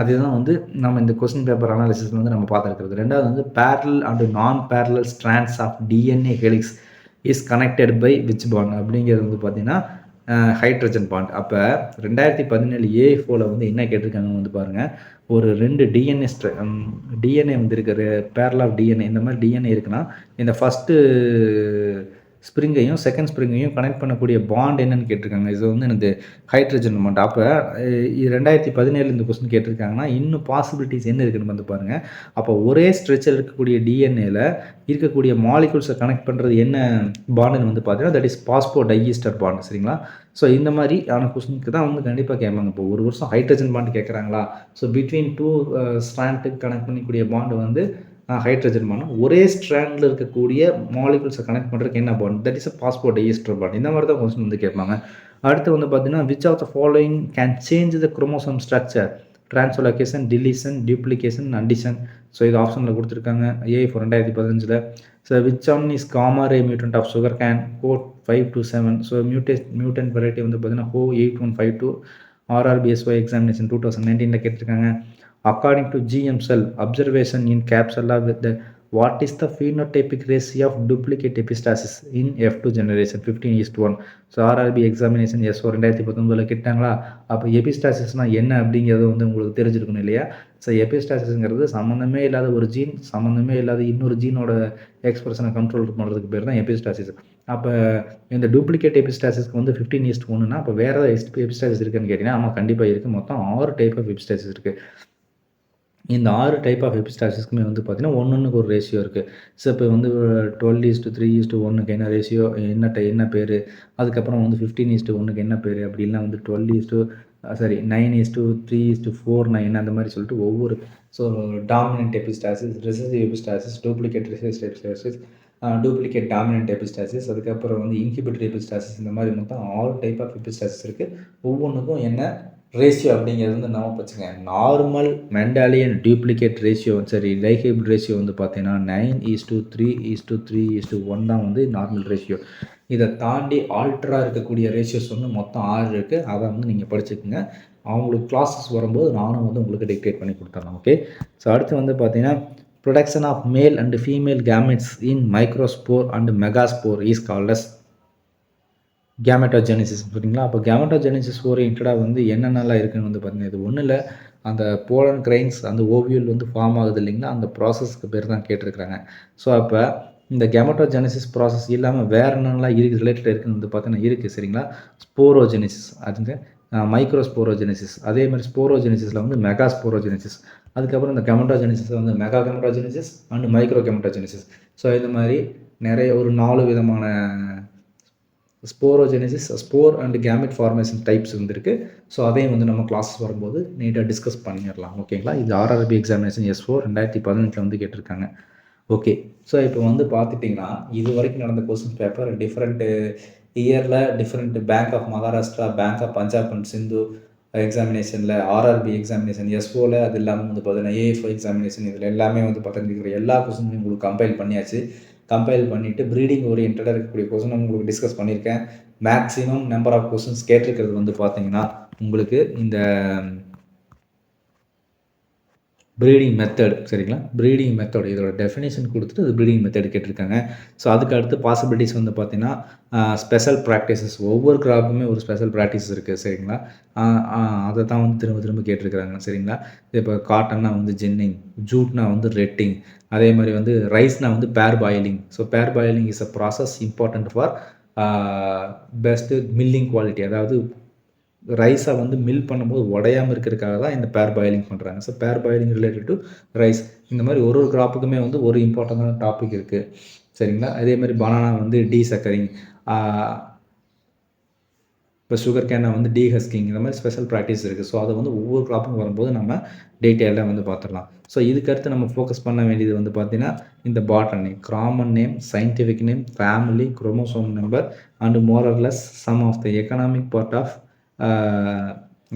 அதுதான் வந்து நம்ம இந்த கொஸ்டின் பேப்பர் அனாலிசிஸ் வந்து நம்ம பார்த்துருக்கிறது. ரெண்டாவது வந்து parallel and non parallel strands of DNA helix is connected by which bond அப்படிங்கிறது வந்து பார்த்தீங்கன்னா ஹைட்ரஜன் பாண்ட். அப்போ 2017 ஏஎஃப்ஓவில் வந்து என்ன கேட்டிருக்காங்கன்னு வந்து பாருங்கள், ஒரு 2 டிஎன்ஏ வந்து இருக்கிற பேரல் ஆஃப் டிஎன்ஏ, இந்த மாதிரி டிஎன்ஏ இருக்குன்னா இந்த ஃபஸ்ட்டு ஸ்ப்ரிங்கையும் செகண்ட் ஸ்ப்ரிங்கையும் கனெக்ட் பண்ணக்கூடிய பாண்ட் என்னன்னு கேட்டிருக்காங்க. இது வந்து எனக்கு ஹைட்ரஜன் பாண்ட். அப்போ 2017 இந்த கொஸ்டின் கேட்டிருக்காங்கன்னா இன்னும் பாசிபிலிட்டிஸ் என்ன இருக்குன்னு வந்து பாருங்கள். அப்போ ஒரே ஸ்ட்ரெச்சில் இருக்கக்கூடிய டிஎன்ஏல இருக்கக்கூடிய மாலிகுல்ஸை கனெக்ட் பண்ணுறது என்ன பாண்டுன்னு வந்து பார்த்தீங்கன்னா தட் இஸ் பாஸ்போ டைஈஸ்டர் பாண்ட். சரிங்களா? ஸோ இந்த மாதிரி ஆன கொஸ்டினுக்கு தான் வந்து கண்டிப்பாக கேட்பாங்க. இப்போ ஒரு வருஷம் ஹைட்ரஜன் பாண்ட் கேட்குறாங்களா, ஸோ பிட்வீன் 2 ஸ்ட்ராண்டுக்கு கனெக்ட் பண்ணிக்கூடிய பாண்டு வந்து ஹைட்ரஜன் பாண்ட். ஒரே ஸ்ட்ராண்டில் இருக்கக்கூடிய மாலிகுல்ஸை கனெக்ட் பண்ணுறதுக்கு என்ன bond, that is a phosphodiester bond. இந்த மாதிரி தான் கொஸ்டின் வந்து கேட்பாங்க. அடுத்து வந்து பார்த்தீங்கன்னா which of the following can change the chromosome structure, translocation, deletion, duplication, addition. So இது ஆப்ஷனில் கொடுத்துருக்காங்க AI 2015. So which one is gamma ray mutant of sugar cane code 527. So mutant variety வந்து பார்த்தீங்கன்னா ஹோ 8152 RRBSY எக்ஸாமினேஷன் 2019 கேட்டிருக்காங்க. According to GM cell observation in Capsula with the what is the phenotypic ratio of duplicate epistasis in F2 generation 15:1. So RRB examination S 2019 கேட்டாங்களா. அப்போ எபிஸ்டாசிஸ்னால் என்ன அப்படிங்கிறது வந்து உங்களுக்கு தெரிஞ்சிருக்கணும் இல்லையா. ஸோ எபிஸ்டாசிஸ்ங்கிறது சம்மந்தமே இல்லாத ஒரு ஜீன், சம்மந்தமே இல்லாத இன்னொரு ஜீனோட எக்ஸ்பிரஷனை கண்ட்ரோல் பண்ணுறதுக்கு பேர் தான் எபிஸ்டாசிஸ். அப்போ இந்த டூப்ளிகேட் எபிஸ்டாசிஸ்க்கு வந்து 15:1னா அப்போ வேறு ஏதாவது எபிஸ்டாசிஸ் இருக்குன்னு கேட்டிங்கன்னா ஆமாம் கண்டிப்பாக இருக்குது. மொத்தம் 6 டைப் ஆஃப் எபிஸ்டாசிஸ் இருக்குது. இந்த 6 டைப் ஆஃப் எபிஸ்டாசிஸ்க்குமே வந்து பார்த்தீங்கன்னா ஒன்றுக்கு ஒரு ரேஷியோ இருக்குது. ஸோ இப்போ வந்து 12:3:1க்கு என்ன ரேஷியோ, என்ன பேர், அதுக்கப்புறம் வந்து 15:1க்கு என்ன பேர், அப்படி இல்லைனா வந்து 9:3:4 அந்த மாதிரி சொல்லிட்டு ஒவ்வொரு so dominant epistasis, recessive epistasis, duplicate recessive epistasis, duplicate dominant epistasis, அதுக்கப்புறம் வந்து இன்ஹிபிட்டரி எபிஸ்டாசிஸ், இந்த மாதிரி மொத்தம் 6 டைப் ஆஃப் எபிஸ்டாசிஸ் இருக்குது. ஒவ்வொன்றுக்கும் என்ன ரேஷியோ அப்படிங்கிறது வந்து நம்ம வச்சுங்க நார்மல் மெண்டாலியன் டூப்ளிகேட் ரேஷியோ சரி லைஹைபிள் ரேஷியோ வந்து பார்த்தீங்கன்னா 9:3:3:1 தான் வந்து நார்மல் ரேஷியோ. இதை தாண்டி ஆல்ட்ராக இருக்கக்கூடிய ரேஷியோஸ் வந்து மொத்தம் 6 இருக்குது. அதை வந்து நீங்கள் படிச்சுக்கோங்க. அவங்களுக்கு கிளாஸஸ் வரும்போது நானும் வந்து உங்களுக்கு டிக்டேட் பண்ணி கொடுத்துட்றேன். ஓகே. ஸோ அடுத்து வந்து பார்த்தீங்கன்னா production of male and female gametes in microspore and megaspore is called as gametogenesis. சரிங்களா? அப்போ கேமெட்டோஜெனிசிஸ் ஓரியன்டாக வந்து என்னென்னலாம் இருக்குன்னு வந்து பார்த்தீங்கன்னா இது ஒன்றும் இல்லை. அந்த போலன் கிரைன்ஸ் அந்த ஓவியல் வந்து ஃபார்ம் ஆகுது இல்லைங்களா, அந்த ப்ராசஸ்க்கு பேர் தான் கேட்டிருக்கிறாங்க. ஸோ அப்போ இந்த கேமெட்டோஜெனிசிஸ் ப்ராசஸ் இல்லாமல் வேறு என்னென்னலாம் இருக்குது ரிலேட்டட் இருக்குன்னு வந்து பார்த்தீங்கன்னா இருக்குது. சரிங்களா? ஸ்போரோஜெனிசிஸ் அதுங்க மைக்ரோஸ்போரோஜெனிசிஸ், அதே மாதிரி ஸ்போரோஜெனிசிஸில் வந்து மெகா ஸ்போரோஜெனிசிஸ், அதுக்கப்புறம் இந்த கெமெட்டோஜெனிசிஸ் வந்து mega gametogenesis and micro gametogenesis. So இந்த மாதிரி நிறைய ஒரு 4 விதமான sporogenesis spore and gamete formation types வந்துருக்கு. ஸோ அதையும் வந்து நம்ம கிளாஸஸ் வரும்போது நீட்டாக டிஸ்கஸ் பண்ணிடலாம். ஓகேங்களா? இது ஆர்ஆர்பி எக்ஸாமினேஷன் S4 2018 வந்து கேட்டிருக்காங்க. ஓகே. ஸோ இப்போ வந்து பார்த்துட்டிங்கன்னா இது வரைக்கும் நடந்த கொஸ்டின் பேப்பர் டிஃப்ரெண்ட்டு இயரில் different bank of Maharashtra, bank of Punjab and Sindh எக்ஸாமினேஷனில், ஆர்ஆர்பி எக்ஸாமினேஷன் S4ல், அது இல்லாமல் வந்து பார்த்தீங்கன்னா ஏஎஃப்ஓ எக்ஸாமினேஷன், இதில் எல்லாமே வந்து பார்த்தீங்கன்னா எல்லா கொஸ்டினும் உங்களுக்கு கம்பைல் பண்ணியாச்சு. கம்பைல் பண்ணிவிட்டு ப்ரீடிங் ஓரியன்டாக இருக்கக்கூடிய கொஸ்டின் உங்களுக்கு டிஸ்கஸ் பண்ணியிருக்கேன். மேக்ஸிமம் நம்பர் ஆஃப் கொஸ்டின்ஸ் கேட்டிருக்கிறது வந்து பார்த்தீங்கன்னா உங்களுக்கு இந்த ப்ரீடிங் மெத்தட். சரிங்களா? ப்ரீடிங் மெத்தட் இதோட டெஃபினேஷன் கொடுத்துட்டு அது ப்ரீடிங் மெத்தட் கேட்டிருக்காங்க. ஸோ அதுக்கு அடுத்து பாசிபிலிட்டிஸ் வந்து பார்த்தீங்கன்னா ஸ்பெஷல் ப்ராக்டிசஸ், ஒவ்வொரு கிராப்புமே ஒரு ஸ்பெஷல் ப்ராக்டிஸ் இருக்குது. சரிங்களா? அதை தான் வந்து திரும்ப திரும்ப கேட்டிருக்கிறாங்க. சரிங்களா? இப்போ காட்டன்னா வந்து ஜென்னிங், ஜூட்னா வந்து ரெட்டிங், அதே மாதிரி வந்து ரைஸ்னா வந்து பேர் பாயிலிங். ஸோ பேர் boiling is a process important for best milling quality. அதாவது ரைஸை வந்து மில் பண்ணும்போது உடையாமல் இருக்கிறதுக்காக தான் இந்த பேர் பாயிலிங் பண்ணுறாங்க. ஸோ பேர் பாயிலிங் ரிலேட்டட் டு ரைஸ். இந்த மாதிரி ஒரு கிராப்புக்குமே வந்து ஒரு இம்பார்ட்டண்டான டாபிக் இருக்குது. சரிங்களா? அதே மாதிரி பனானா வந்து டீசக்கரிங், இப்போ சுகர் கேனை வந்து டீஹஸ்கிங், இந்த மாதிரி ஸ்பெஷல் ப்ராக்டிஸ் இருக்குது. ஸோ அதை வந்து ஒவ்வொரு கிராப்புக்கும் வரும்போது நம்ம டீட்டெயிலாக வந்து பார்த்துடலாம். ஸோ இதுக்கடுத்து நம்ம ஃபோக்கஸ் பண்ண வேண்டியது வந்து பார்த்திங்கன்னா இந்த botany, common name, scientific name, family, chromosome number and more or less some of the economic part of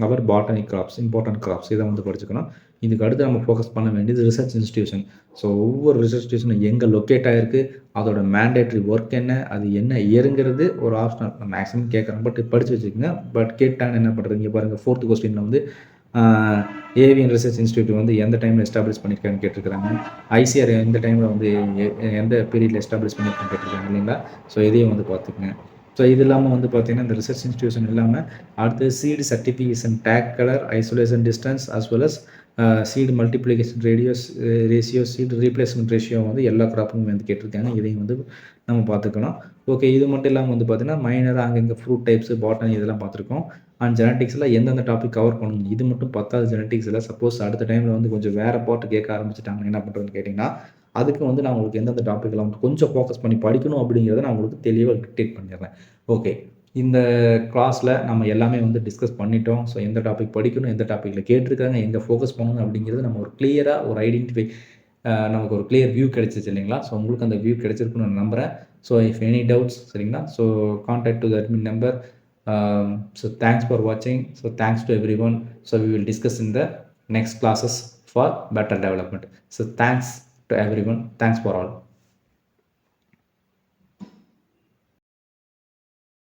our botanic crops, important crops, இதை வந்து படிச்சுக்கணும். இதுக்கு அடுத்து நம்ம ஃபோக்கஸ் பண்ண வேண்டியது ரிசர்ச் இன்ஸ்டியூஷன். ஸோ ஒவ்வொரு ரிசர்ச் இன்ஸ்டியூஷனும் எங்கே லொக்கேட் ஆகிருக்கு, அதோட மேண்டேட்ரி ஒர்க் என்ன, அது என்ன இயருங்கிறது ஒரு ஆப்ஷனல். நான் மேக்ஸிமம் கேட்குறேன், பட் படித்து வச்சுக்கோங்க. பட் கேட்டான்னு என்ன பண்ணுறது, இங்கே பாருங்கள் 4th கொஸ்டினில் வந்து ஏவியன் ரிசர்ச் இன்ஸ்டியூட் வந்து எந்த டைமில் எஸ்டாப்ளிஷ் பண்ணியிருக்கான்னு கேட்டிருக்கிறாங்க. ஐசிஆர் எந்த டைமில் வந்து எந்த பீரியடில் எஸ்டாப்ளிஷ் பண்ணியிருக்கான்னு கேட்டிருக்காங்க இல்லைங்களா? ஸோ இதையும் வந்து பார்த்துக்குங்க. ஸோ இது இல்லாமல் வந்து பார்த்திங்கன்னா இந்த ரிசர்ச் இன்ஸ்டியூஷன் இல்லாமல் அடுத்து seed certification, tag colour, isolation distance as well as seed multiplication ratio, seed replacement ratio வந்து எல்லா கிராப்புக்கும் வந்து கேட்டிருக்காங்க. இதையும் வந்து நம்ம பார்த்துக்கணும். ஓகே. இது மட்டும் இல்லாமல் வந்து பார்த்திங்கன்னா மைனராக அங்கங்கே ஃப்ரூட் டைப்ஸு, பாட்டனி இதெல்லாம் பார்த்துருக்கோம். அண்ட் ஜெனட்டிக்ஸில் எந்தெந்த டாபிக் கவர் பண்ணணும், இது மட்டும் 10வது ஜெனட்டிக்ஸில். சப்போஸ் அடுத்த டைமில் வந்து கொஞ்சம் வேறு பாட்டு கேட்க ஆரம்பிச்சிட்டாங்க, என்ன பண்ணுறதுன்னு கேட்டிங்கன்னா அதுக்கு வந்து நான் உங்களுக்கு எந்தெந்த டாப்பிக்லாம் வந்து கொஞ்சம் ஃபோக்கஸ் பண்ணி படிக்கணும் அப்படிங்கிறத நான் உங்களுக்கு தெளிவாக டிக்டேட் பண்ணிடுறேன். ஓகே. இந்த கிளாஸில் நம்ம எல்லாமே வந்து டிஸ்கஸ் பண்ணிட்டோம். ஸோ எந்த டாபிக் படிக்கணும், எந்த டாப்பிக்கில் கேட்டிருக்காங்க, எங்கே ஃபோக்கஸ் பண்ணணும் அப்படிங்கிறது நம்ம ஒரு கிளியராக ஒரு ஐடென்டிஃபை நமக்கு ஒரு கிளியர் வியூ கிடைச்சிச்சு இல்லைங்களா? ஸோ உங்களுக்கு அந்த வியூ கிடைச்சிருக்குன்னு நான் நம்புகிறேன். ஸோ இஃப் எனி டவுட்ஸ், சரிங்களா? So contact to the admin number. So thanks for watching. So thanks to everyone. So we will discuss in the next classes for better development. So thanks to everyone. Thanks for all.